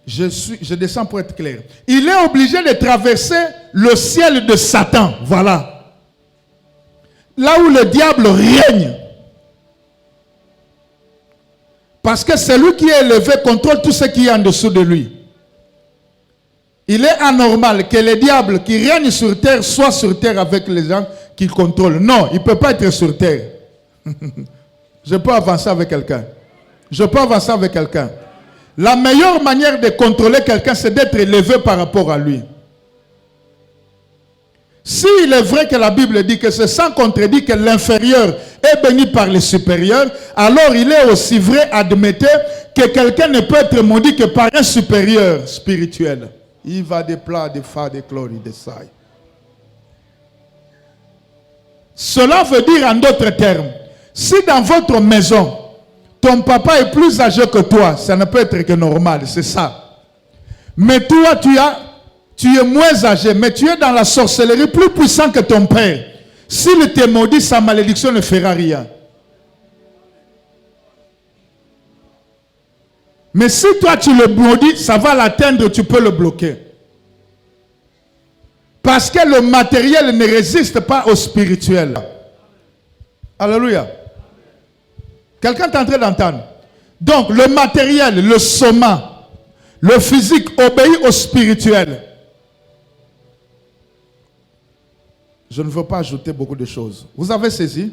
Je descends pour être clair. Il est obligé de traverser le ciel de Satan. Voilà. Là où le diable règne. Parce que celui qui est élevé contrôle tout ce qui est en dessous de lui. Il est anormal que le diable qui règne sur terre soit sur terre avec les gens qu'il contrôle. Non, il ne peut pas être sur terre. Je peux avancer avec quelqu'un. Je peux avancer avec quelqu'un. La meilleure manière de contrôler quelqu'un, c'est d'être élevé par rapport à lui. S'il est vrai que la Bible dit que c'est sans contredit que l'inférieur est béni par le supérieur, alors il est aussi vrai, admettez, que quelqu'un ne peut être maudit que par un supérieur spirituel. Il va des plats, des fa, des glories, des sailles. Cela veut dire en d'autres termes, si dans votre maison, ton papa est plus âgé que toi, ça ne peut être que normal, c'est ça. Mais toi, tu es moins âgé, mais tu es dans la sorcellerie plus puissant que ton père. S'il te maudit, sa malédiction ne fera rien. Mais si toi tu le maudis, ça va l'atteindre, tu peux le bloquer. Parce que le matériel ne résiste pas au spirituel. Alléluia. Quelqu'un est en train d'entendre. Donc le matériel, le soma, le physique obéit au spirituel. Je ne veux pas ajouter beaucoup de choses. Vous avez saisi?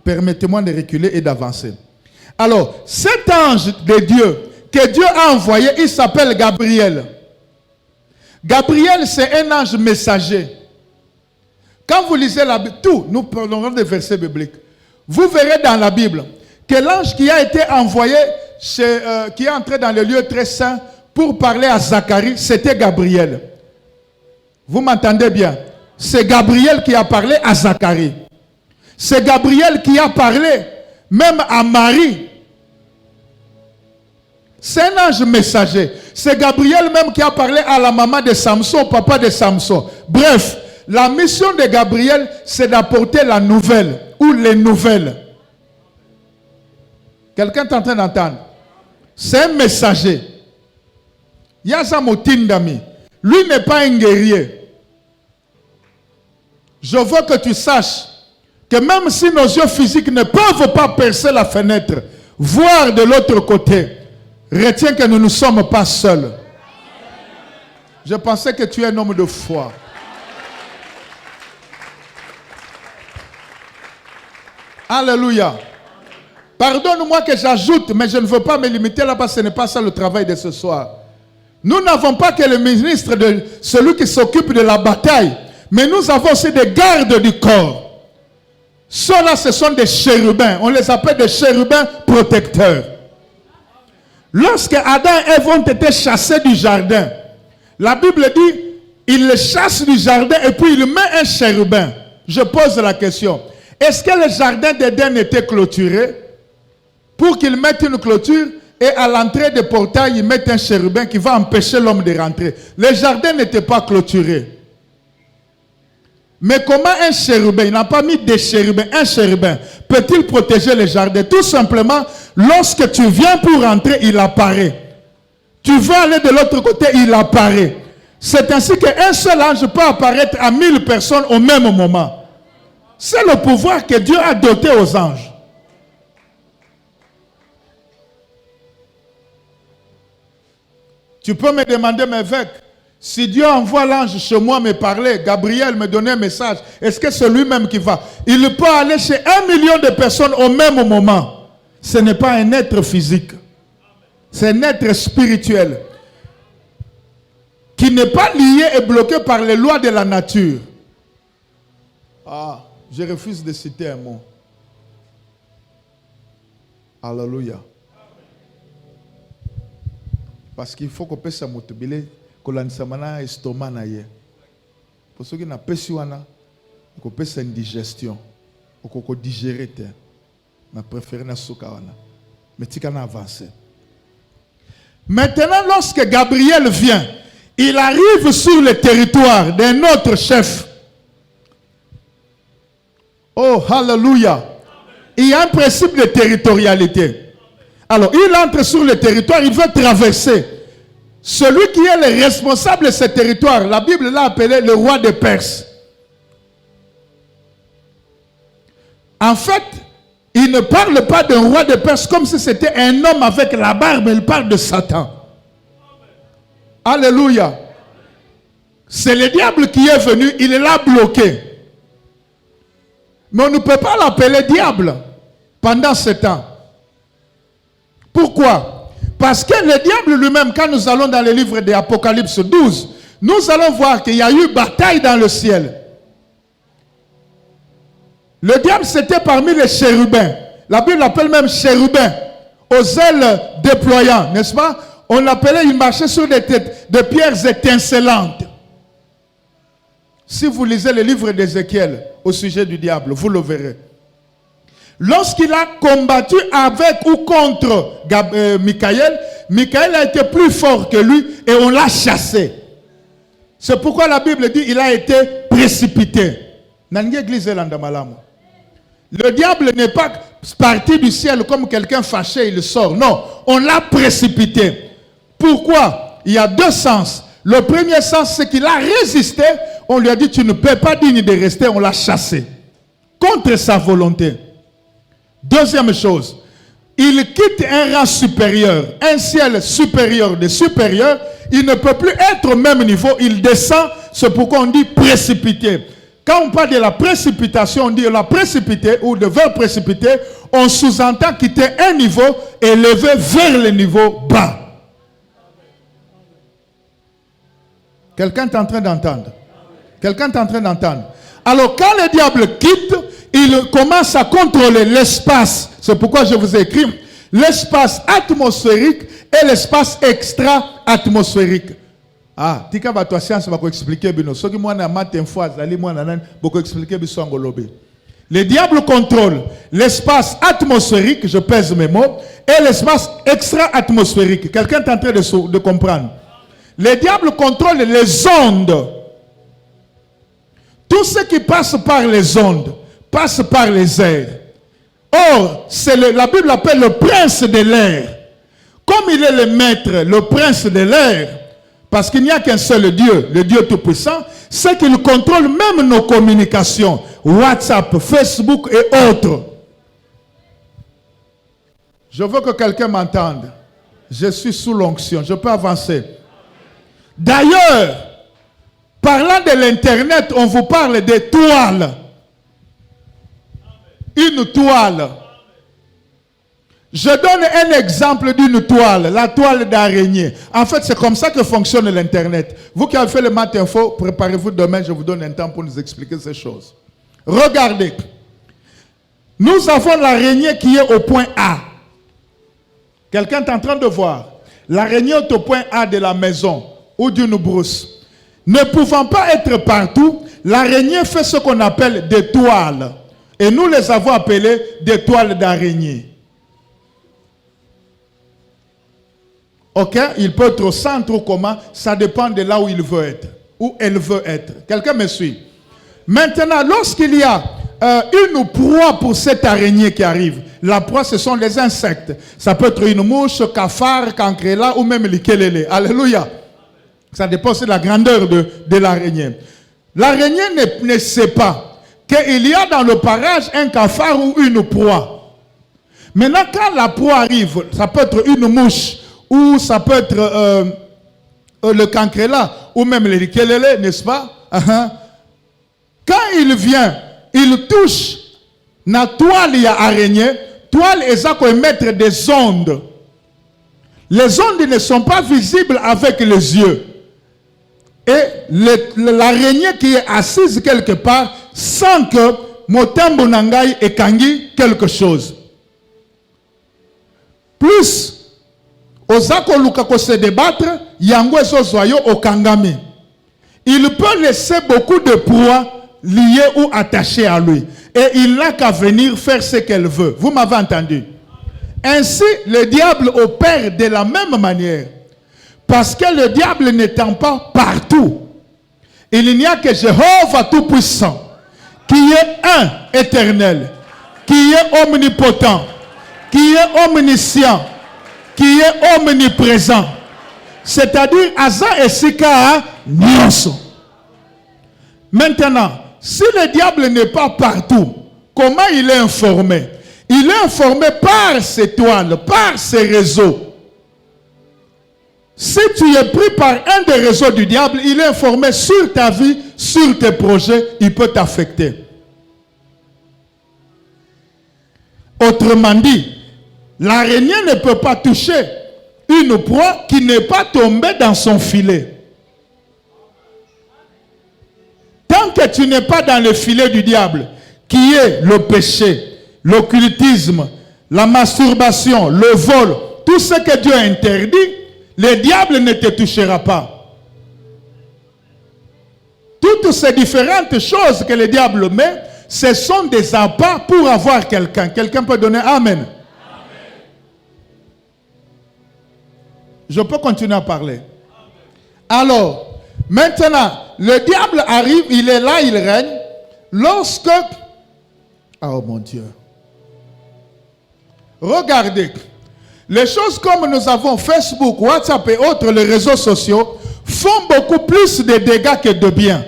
Permettez-moi de reculer et d'avancer. Alors, cet ange de Dieu que Dieu a envoyé, il s'appelle Gabriel. Gabriel, c'est un ange messager. Quand vous lisez la Bible, nous parlons des versets bibliques. Vous verrez dans la Bible que l'ange qui a été envoyé, qui est entré dans le lieu très saint pour parler à Zacharie, c'était Gabriel. Vous m'entendez bien? C'est Gabriel qui a parlé à Zacharie. C'est Gabriel qui a parlé même à Marie. C'est un ange messager. C'est Gabriel même qui a parlé à la maman de Samson, au papa de Samson. Bref, la mission de Gabriel, c'est d'apporter la nouvelle ou les nouvelles. Quelqu'un est en train d'entendre? C'est un messager. Yazamotindami. Lui n'est pas un guerrier. Je veux que tu saches que même si nos yeux physiques ne peuvent pas percer la fenêtre, voir de l'autre côté, retiens que nous ne sommes pas seuls. Je pensais que tu es un homme de foi. Alléluia. Pardonne-moi que j'ajoute, mais je ne veux pas me limiter là-bas, ce n'est pas ça le travail de ce soir. Nous n'avons pas que le ministre de celui qui s'occupe de la bataille, mais nous avons aussi des gardes du corps. Ceux-là, ce sont des chérubins. On les appelle des chérubins protecteurs. Lorsque Adam et Ève ont été chassés du jardin, la Bible dit, il les chasse du jardin et puis il met un chérubin. Je pose la question. Est-ce que le jardin d'Éden était clôturé? Pour qu'il mette une clôture et à l'entrée des portails, il met un chérubin qui va empêcher l'homme de rentrer. Le jardin n'était pas clôturé. Mais comment un chérubin, il n'a pas mis des chérubins, un chérubin, peut-il protéger le jardin? Tout simplement, lorsque tu viens pour rentrer, il apparaît. Tu veux aller de l'autre côté, il apparaît. C'est ainsi qu'un seul ange peut apparaître à 1000 personnes au même moment. C'est le pouvoir que Dieu a doté aux anges. Tu peux me demander, mes évêques, si Dieu envoie l'ange chez moi me parler, Gabriel me donner un message, est-ce que c'est lui-même qui va? Il peut aller chez 1 million de personnes au même moment. Ce n'est pas un être physique. C'est un être spirituel qui n'est pas lié et bloqué par les lois de la nature. Ah, je refuse de citer un mot. Alléluia. Parce qu'il faut qu'on puisse s'amotiver, qu'on lance mana estomac na ye. Pour ceux qui n'ont pas su qu'on puisse une digestion, qu'on peut digérer. Ma préférée na soukawana. Mais tu can avancer. Maintenant, lorsque Gabriel vient, il arrive sur le territoire d'un autre chef. Oh, hallelujah. Il y a un principe de territorialité. Alors, il entre sur le territoire, il veut traverser. Celui qui est le responsable de ce territoire, la Bible l'a appelé le roi de Perse. En fait, il ne parle pas d'un roi de Perse comme si c'était un homme avec la barbe, il parle de Satan. Alléluia. C'est le diable qui est venu, il l'a bloqué. Mais on ne peut pas l'appeler diable pendant ce temps. Pourquoi? Parce que le diable lui-même, quand nous allons dans le livre de Apocalypse 12, nous allons voir qu'il y a eu bataille dans le ciel. Le diable, c'était parmi les chérubins. La Bible l'appelle même chérubin, aux ailes déployantes, n'est-ce pas? On l'appelait, il marchait sur des têtes de pierres étincelantes. Si vous lisez le livre d'Ézéchiel au sujet du diable, vous le verrez. Lorsqu'il a combattu avec ou contre Michaël, Michaël a été plus fort que lui et on l'a chassé. C'est pourquoi la Bible dit qu'il a été précipité. Le diable n'est pas parti du ciel comme quelqu'un fâché, il sort. Non, on l'a précipité. Pourquoi? Il y a deux sens. Le premier sens, c'est qu'il a résisté. On lui a dit, tu ne peux pas digne de rester. On l'a chassé. Contre sa volonté. Deuxième chose, il quitte un rang supérieur, un ciel supérieur de supérieur. Il ne peut plus être au même niveau. Il descend. C'est pourquoi on dit précipité. Quand on parle de la précipitation, on dit la précipité ou de vers précipiter, on sous-entend quitter un niveau et lever vers le niveau bas. Quelqu'un est en train d'entendre. Quelqu'un est en train d'entendre. Alors quand le diable quitte, il commence à contrôler l'espace. C'est pourquoi je vous ai écrit l'espace atmosphérique et l'espace extra-atmosphérique. Ah, tika ba toi science va expliquer bino. Ce qui moi na matin fois ali moi na beaucoup expliquer biso ngolobe. Le diable contrôle l'espace atmosphérique, je pèse mes mots, et l'espace extra-atmosphérique. Quelqu'un est en train de comprendre. Le diable contrôle les ondes. Tout ce qui passe par les ondes passe par les airs. Or, la Bible l'appelle le prince de l'air. Comme il est le maître, le prince de l'air, parce qu'il n'y a qu'un seul Dieu, le Dieu Tout-Puissant, c'est qu'il contrôle même nos communications, WhatsApp, Facebook et autres. Je veux que quelqu'un m'entende. Je suis sous l'onction, je peux avancer. D'ailleurs, parlant de l'Internet, on vous parle des toiles. Une toile. Je donne un exemple d'une toile, la toile d'araignée. En fait, c'est comme ça que fonctionne l'Internet. Vous qui avez fait le Matin Info, préparez-vous demain, je vous donne un temps pour nous expliquer ces choses. Regardez. Nous avons l'araignée qui est au point A. Quelqu'un est en train de voir. L'araignée est au point A de la maison ou d'une brousse. Ne pouvant pas être partout, l'araignée fait ce qu'on appelle des toiles. Et nous les avons appelées des toiles d'araignée. Ok, il peut être au centre ou comment, ça dépend de là où il veut être, où elle veut être. Quelqu'un me suit? Maintenant, lorsqu'il y a une proie pour cette araignée qui arrive, la proie, ce sont les insectes. Ça peut être une mouche, cafard, cancrela ou même l'ikelele. Alléluia. Ça dépend de la grandeur de l'araignée. L'araignée ne sait pas qu'il y a dans le parage un cafard ou une proie. Maintenant, quand la proie arrive, ça peut être une mouche, ou ça peut être le cancrela, ou même le likelele, n'est-ce pas? Quand il vient, il touche la toile y a araignée, toile est ça qu'on émettre des ondes. Les ondes ne sont pas visibles avec les yeux. Et l'araignée qui est assise quelque part sent que Motambo Nangai est kangi quelque chose. Plus Ozako luka ko se débattre, yango ezozoyo okangami. Il peut laisser beaucoup de poids liés ou attachés à lui. Et il n'a qu'à venir faire ce qu'elle veut. Vous m'avez entendu? Ainsi, le diable opère de la même manière. Parce que le diable n'étant pas partout, il n'y a que Jéhovah Tout-Puissant, qui est un éternel, qui est omnipotent, qui est omniscient, qui est omniprésent. C'est-à-dire, Aza et Sika Nyonso. Maintenant, si le diable n'est pas partout, comment il est informé? Il est informé par ses toiles, par ses réseaux. Si tu es pris par un des réseaux du diable, il est informé sur ta vie, sur tes projets, il peut t'affecter. Autrement dit, l'araignée ne peut pas toucher une proie qui n'est pas tombée dans son filet. Tant que tu n'es pas dans le filet du diable, qui est le péché, l'occultisme, la masturbation, le vol, tout ce que Dieu a interdit, le diable ne te touchera pas. Toutes ces différentes choses que le diable met, ce sont des appâts pour avoir quelqu'un. Quelqu'un peut donner Amen. Amen. Je peux continuer à parler. Alors, maintenant, le diable arrive, il est là, il règne. Lorsque... Oh mon Dieu. Regardez. Les choses comme nous avons Facebook, WhatsApp et autres, les réseaux sociaux, font beaucoup plus de dégâts que de bien.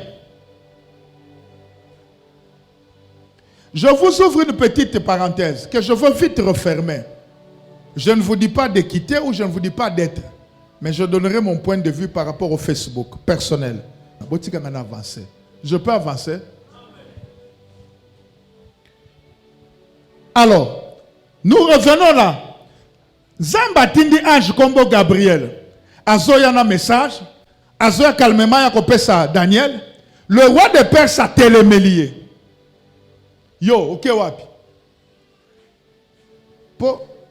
Je vous ouvre une petite parenthèse que je veux vite refermer. Je ne vous dis pas de quitter ou je ne vous dis pas d'être. Mais je donnerai mon point de vue par rapport au Facebook personnel. Je peux avancer? Alors, nous revenons là. Zambatindi ange combo Gabriel. Azoya na message. Azoya calmement ya kopesa Daniel. Le roi de Perse a télémélié. Yo, ok wapi.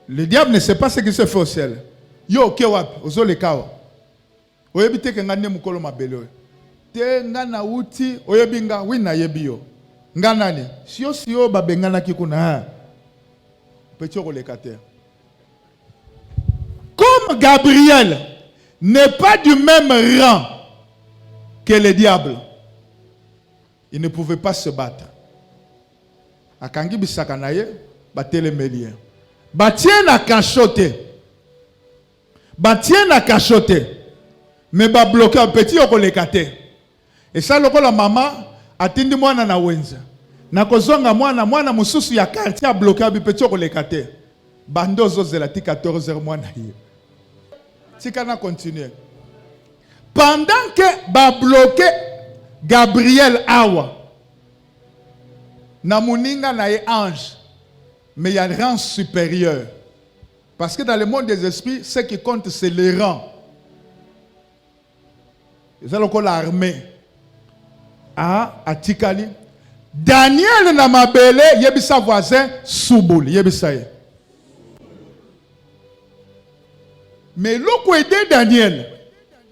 Le diable ne sait pas ce qui se fait au ciel. Yo, ok wapi. Ozo le kawa. Oyebite ke ngane mukolo mabelo. Te ngana uti oyebinga wina yebiyo. Nganani. Sio babengana kikuna. Petit relocataire. Comme Gabriel n'est pas du même rang que le diable, il ne pouvait pas se battre. Akangi bisakanaye, batele melie. Batien na cachoté. Batien na cachoté. Mais ba bloqué un petit relocataire. Et ça, la maman atindi mwana na wenza. Na kozonga mwana mususu ya quartier a bloqué un petit relocataire. Bandozo zelati 14h mwana hiyo. Tikana continue. Pendant que ba bloqué Gabriel Awa, na muninga na ye ange, mais il y a un rang supérieur. Parce que dans le monde des esprits, ce qui compte, c'est les rangs. Ils ont encore l'armée. Ah, à Tikali. Daniel na mabele, yebisa voisin, Souboul, yebisa ye. Mais l'autre aidé Daniel,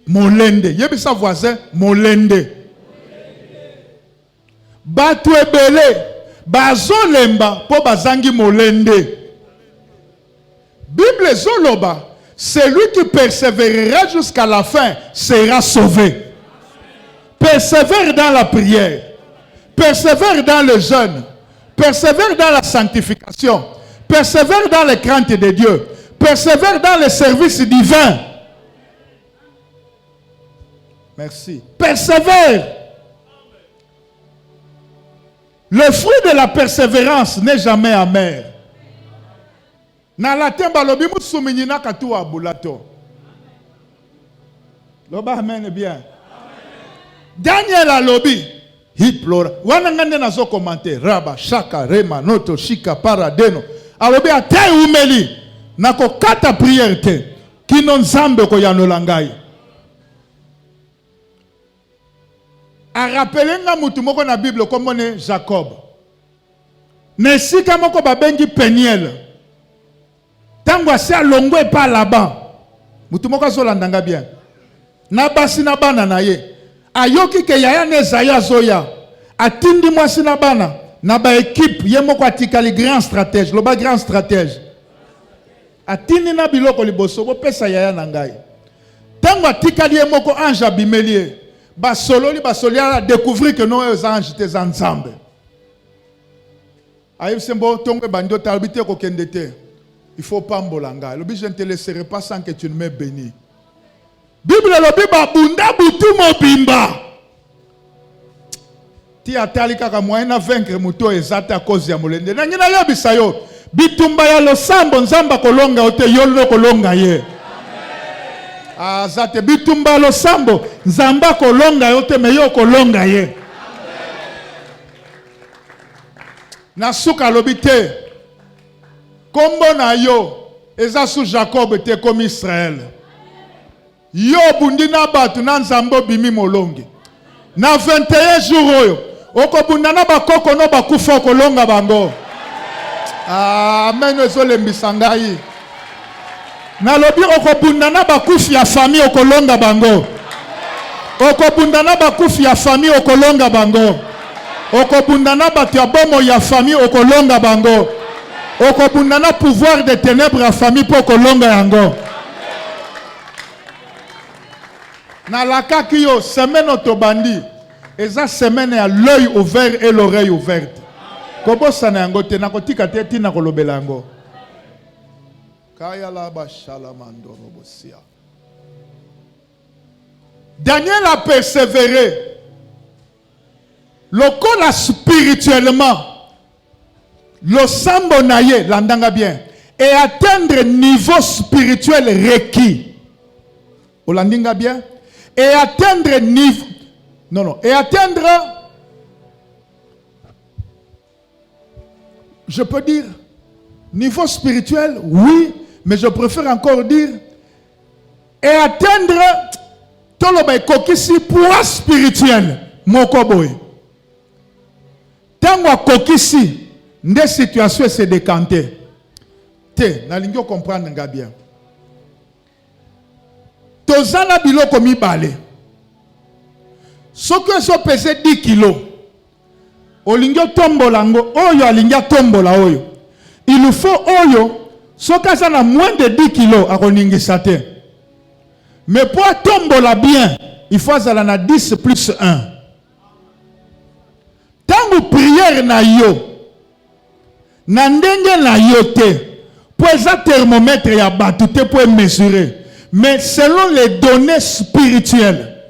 Molende, yebisa voisin, Molende. Batu ebele, bazolemba, po bazangi Molende. Bible zoloba, celui qui persévérera jusqu'à la fin sera sauvé. Persévère dans la prière, persévère dans le jeûne, persévère dans la sanctification, persévère dans les craintes de Dieu, persévère dans les services divins. Merci. Persévère. Le fruit de la persévérance n'est jamais amer. Na latin balobi musuminyina katu abulato. Loba amen bien. Daniel alobi hiplora. Wana ngande nazo commenter raba shaka rema noto shika paradeno. Alobi atay umeli nako kata prière te kino nzambe ko yanolangai. A rappelenga mutu moko na Bible comme on Jacob. Nesika moko babengi Peniel. Tango ase alongwe pa là-bas. Mutumoko azolandanga bien. Na basi na bana na ye. Ayoki ke yaya nezaya zoya. Atindi mwasi na bana. Na ba équipe ye moko atikali grand stratège. Loba grand stratège. Atindi na biloko liboso bo pesa yaya na ngai. Tango atikali ye moko ange abimelie. Basololi a découvrir que non les anges étaient ensemble. Aïe sembo tongo bando talbite ko kendete. Il faut pas mbolanga. Le je ne te laisserai pas sans que tu ne me bénis. Bible le biba bunda butu mobimba. Ti atali kaka moyen à vaincre muto ezata à cause ya molende. Na ngina yo bisayo. Bitumba ya lo sambo nzamba kolonga ote yolo kolonga ye. Azate bitumba lo sambo nzamba kolonga yote meyo kolonga ye. Na suka lobite kombo na yo eza su Jacob te comme Israël. Yo bundi na batu na nzambo bimi molonge. Na 21 jours oyo okobunda na bakoko no bakufa kolonga bango. Amen ezole mbisangai. Na lobi okobunda na bakufi ya famille okolonga bango. Okobunda na bakufi ya famille okolonga bango. Okobunda na batu ya bomo ya famille okolonga bango. Okobunda na pouvoir de ténèbres ya famille po okolonga yango. Na lakaki yo semaine otobandi. Eza semaine ya l'œil ouvert et l'oreille ouverte. Kobosa na yango te na kotika te tina kolobela yango. Daniel a persévéré. Le col spirituellement. Le sambo naye, l'andanga bien. Et atteindre niveau spirituel requis. Vous l'andinga bien? Et atteindre niveau. Non. Et atteindre. Je peux dire. Niveau spirituel, oui. Mais je préfère encore dire, et atteindre tout le kokisi poids spirituel, mokoboy. Tango kokisi, des situations se décanter. Te, na lingyo comprendre nga bien. Tozana biloko mibale. Soko so pese 10 kilos. Olingyo tombolango, oyo alingya tombola oyo. Il nous faut oyo. Si on a moins de 10 kilos à Roningisa. Mais pour tomber bien, il faut aller à 10 plus 1. Tant que prière na yo, nandenge na yo te, pour un thermomètre ya batu te pour mesurer. Mais selon les données spirituelles,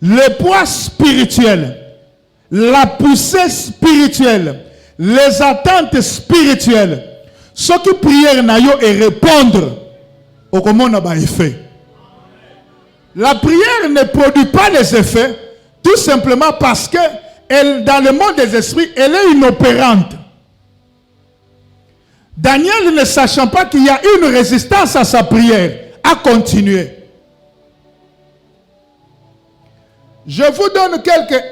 le poids spirituel, la poussée spirituelle, les attentes spirituelles, ce qui prière na yo et répondre au comment on a effet. La prière ne produit pas les effets tout simplement parce que elle, dans le monde des esprits, elle est inopérante. Daniel, ne sachant pas qu'il y a une résistance à sa prière, a continué. Je vous donne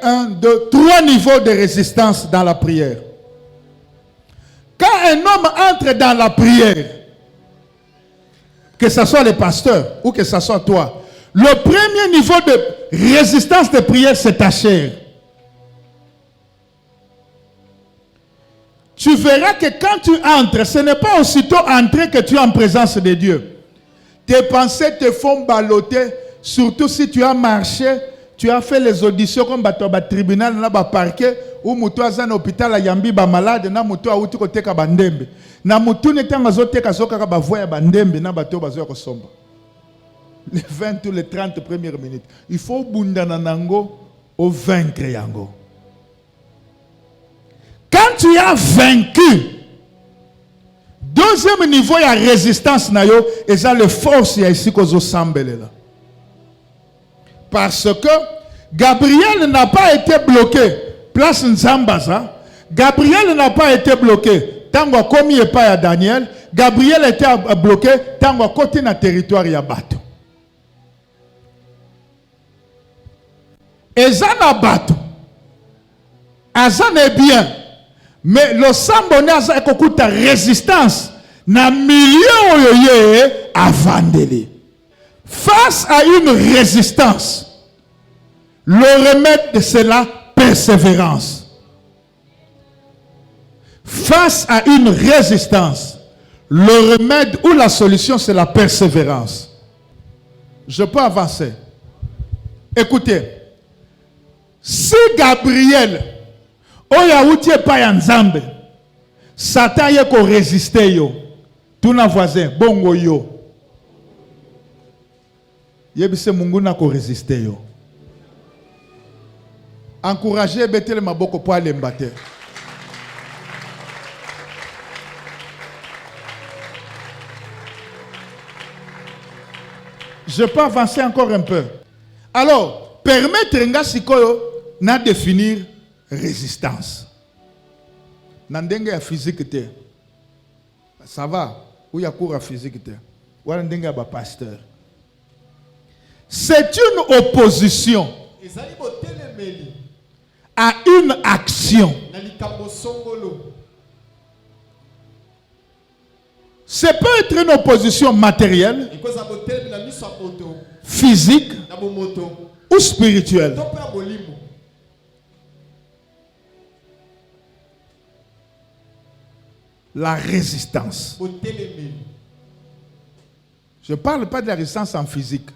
un, deux, 3 niveaux de résistance dans la prière. Quand un homme entre dans la prière, que ce soit le pasteur ou que ce soit toi, le premier niveau de résistance de prière, c'est ta chair. Tu verras que quand tu entres, ce n'est pas aussitôt entrer que tu es en présence de Dieu. Tes pensées te font balloter, surtout si tu as marché, tu as fait les auditions comme le tribunal, le parquet, ou mutu aza na hôpital yambi ba malade na mutu auti koteka bandembe na mutu netanga zoteka soka ba voya bandembe na bato bazo ko somba les 20 ou les 30 premières minutes il faut bundana nango au vaincre yango. Quand tu as vaincu, deuxième niveau ya résistance na yo et ça le force ya ici kozo sambelela parce que Gabriel n'a pas été bloqué. Place Nzambaza, Gabriel n'a pas été bloqué. Tango a commis et pas à Daniel, Gabriel était bloqué. Tango a côté na territoire ya bato. Et ça na bato. Azan est bien. Mais le sambone a ta résistance. Na milieu oyoye avandeli. Face à une résistance, le remède, c'est la persévérance. Face à une résistance, le remède ou la solution, c'est la persévérance. Je peux avancer. Écoutez, si Gabriel, Oyaouti pas Yanzambe, Satan y ko résister yo, tout na voisin, bongo yo. Yebise mungu na ko résister yo. Encouragez Bethel Maboko pour aller mbattre. Je peux avancer encore un peu. Alors, permettre nga sikoyo na définir résistance. Nandenge ya physique te. Ça va. Ou ya cours à physique te. Ou nandenge ya ba pasteur. C'est une opposition à une action. Ça peut être une opposition matérielle, physique ou spirituelle. La résistance. Je ne parle pas de la résistance en physique.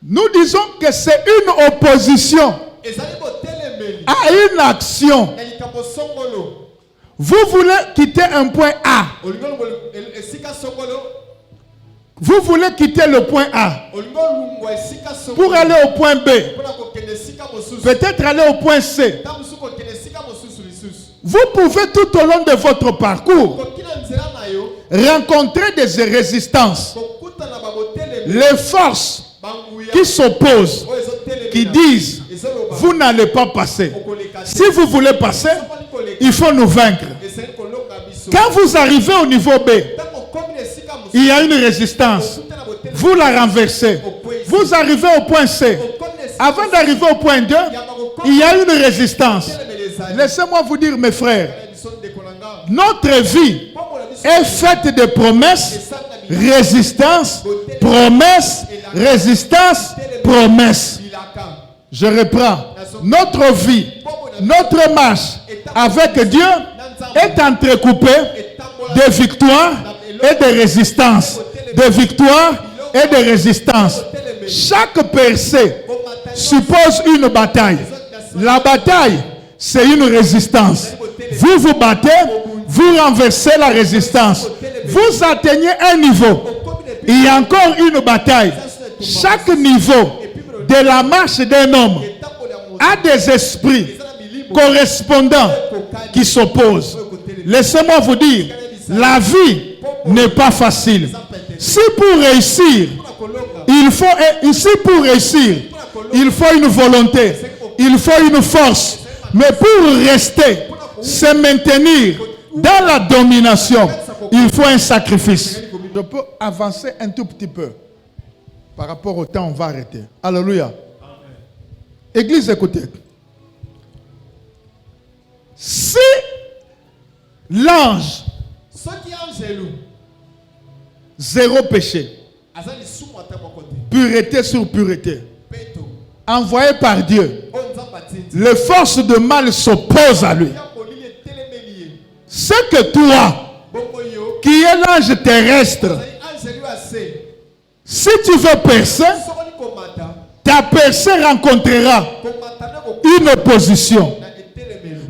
Nous disons que c'est une opposition à une action. Vous voulez quitter un point A. Vous voulez quitter le point A pour aller au point B. Peut-être aller au point C. Vous pouvez tout au long de votre parcours rencontrer des résistances. Les forces qui s'opposent, qui disent vous n'allez pas passer. Si vous voulez passer, il faut nous vaincre. Quand vous arrivez au niveau B, il y a une résistance. Vous la renversez. Vous arrivez au point C. Avant d'arriver au point 2, il y a une résistance. Laissez-moi vous dire, mes frères, notre vie est faite de promesses, résistance, promesses, résistance, promesses. Je reprends. Notre vie, notre marche avec Dieu est entrecoupée de victoires et de résistances. De victoires et de résistances. Chaque percée suppose une bataille. La bataille, c'est une résistance. Vous vous battez, vous renversez la résistance. Vous atteignez un niveau. Il y a encore une bataille. Chaque niveau de la marche d'un homme a des esprits correspondants qui s'opposent. Laissez-moi vous dire, la vie n'est pas facile. Si pour réussir, il faut une volonté, il faut une force. Mais pour rester, se maintenir dans la domination, il faut un sacrifice. Je peux avancer un tout petit peu. Par rapport au temps, on va arrêter. Alléluia. Église, écoutez. Si l'ange, zéro péché, pureté sur pureté, envoyé par Dieu, les forces de mal s'opposent à lui. C'est que toi, qui es l'ange terrestre, si tu veux percer, ta percée rencontrera une opposition.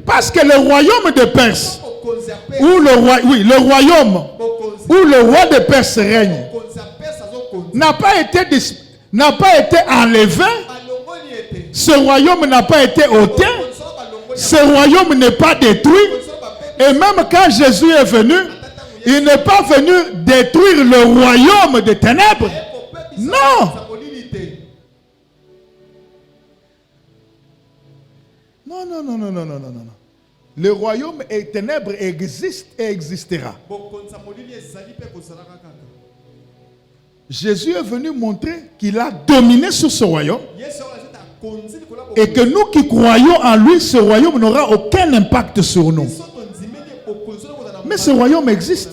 Parce que le royaume de Perse, où le royaume où le roi de Perse règne, n'a pas été enlevé. Ce royaume n'a pas été ôté. Ce royaume n'est pas détruit. Et même quand Jésus est venu, il n'est pas venu détruire le royaume des ténèbres. Non. Non. Le royaume des ténèbres existe et existera. Jésus est venu montrer qu'il a dominé sur ce royaume. Et que nous qui croyons en lui, ce royaume n'aura aucun impact sur nous. Mais ce royaume existe.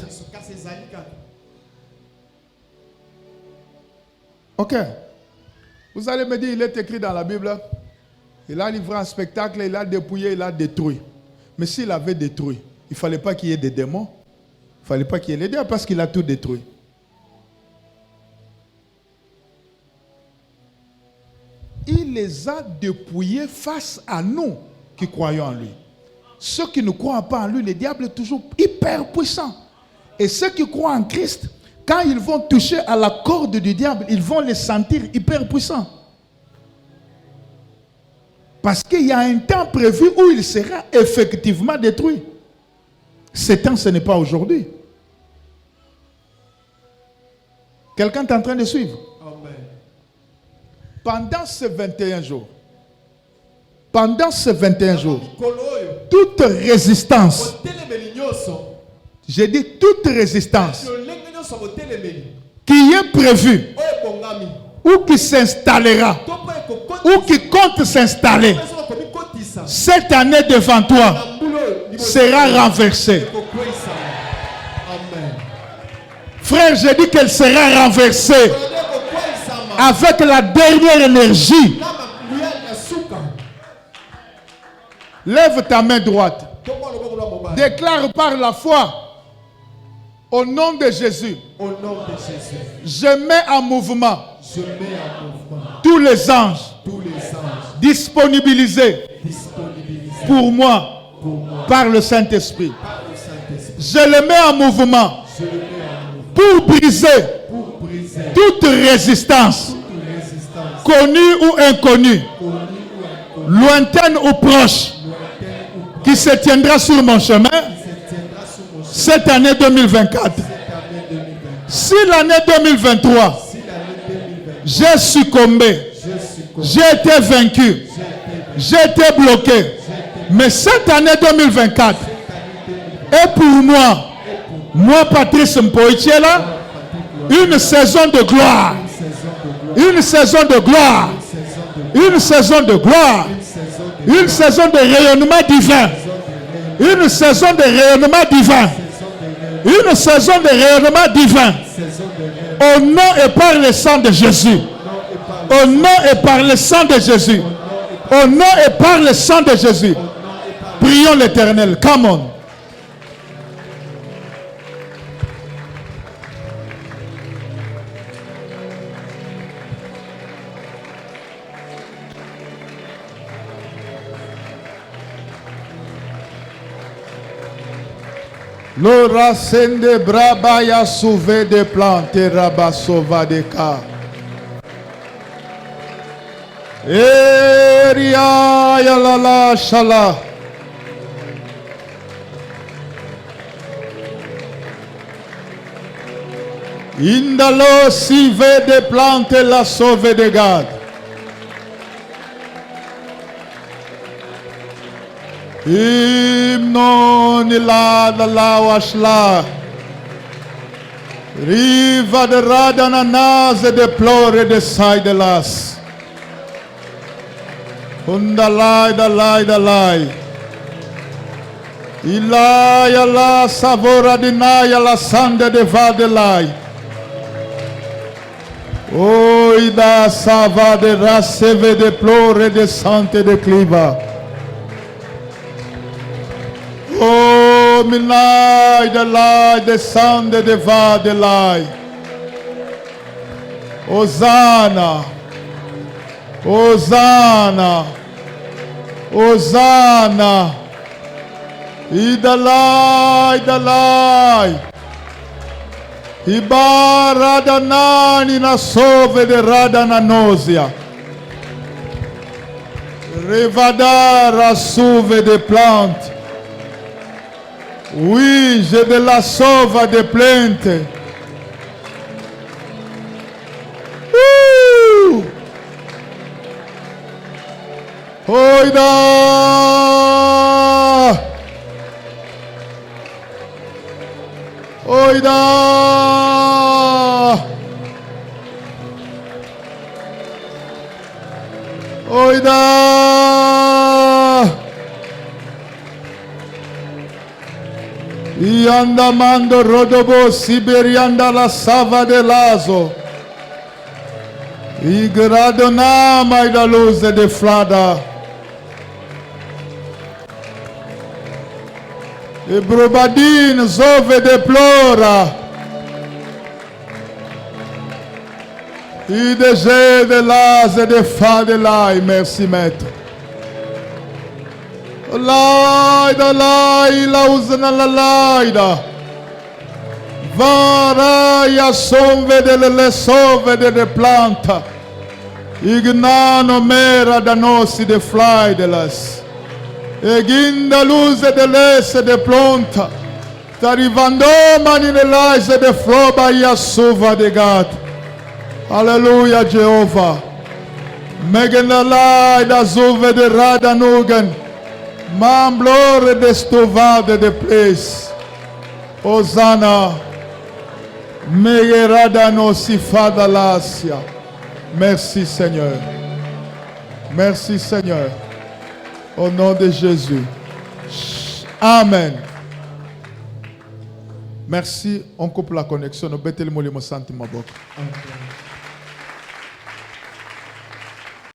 Ok. Vous allez me dire, il est écrit dans la Bible, il a livré un spectacle, il a dépouillé, il a détruit. Mais s'il avait détruit, il ne fallait pas qu'il y ait des démons. Il ne fallait pas qu'il y ait les diables parce qu'il a tout détruit. Il les a dépouillés face à nous qui croyons en lui. Ceux qui ne croient pas en lui, le diable est toujours hyper puissant. Et ceux qui croient en Christ, quand ils vont toucher à la corde du diable, ils vont les sentir hyper puissants. Parce qu'il y a un temps prévu où il sera effectivement détruit. Ce temps, ce n'est pas aujourd'hui. Quelqu'un est en train de suivre? Amen. Pendant ces 21 jours, toute résistance, j'ai dit toute résistance qui est prévue ou qui s'installera ou qui compte s'installer cette année devant toi sera renversée. Frère, j'ai dit qu'elle sera renversée avec la dernière énergie. Lève ta main droite. Déclare par la foi, au nom de Jésus, je mets en mouvement tous les anges disponibilisés pour moi par le Saint-Esprit. Je les mets en mouvement pour briser toute résistance, connue ou inconnue, lointaine ou proche, qui se tiendra sur mon chemin cette année 2024. Si l'année 2023, j'ai succombé, j'ai été vaincu, j'ai été bloqué, mais cette année 2024 est pour moi Patrice Mpoitiela, une saison de gloire, une saison de gloire, une saison de gloire, une saison de rayonnement divin, une saison de rayonnement divin, une saison de rayonnement divin, au nom et par le sang de Jésus, au nom et par le sang de Jésus, au nom et par le sang de Jésus. Prions l'Éternel. Come on. Le racine de braba ya souvé de plantes rabasova de ka. Eria ya la la shala. Indalo sive de plantes la sauve de God. Hymnon la washla. Riva de radananas de plore de saidelas. Dalai. Ilaya la savora dinaya la sande de vadelai. Oida sava de raseve de plore de sante de cliva. Oh, minai de lai de sande de vadelai. Hosanna. Hosanna. Hosanna. Idalai. Ibaradanani na sove de radananosia. Revadara sauve de plantes. Oui, j'ai de la sauve de plainte. Oida. Ianda mando rodobo siberianda la sava de lazo. Igradona maida luz de flada. E brobadine zove de plora. E de las et de fa de lai. Merci maître. Laida la usana la laida. Varaya sonve de le sove de planta. Ignano mera da nosi de fly de las. Eginda luze de lese de planta. Tarivando mani de laise de floba e a suva de gato. Aleluia, Jehovah. Megena laida zuve de rada nugen. Mamblore de stovade de place. Osana. Megerada no sifada lácia. Merci Seigneur. Merci Seigneur. Au nom de Jésus. Amen. Merci. On coupe la connexion. Nous mettons le mot santi ma boca.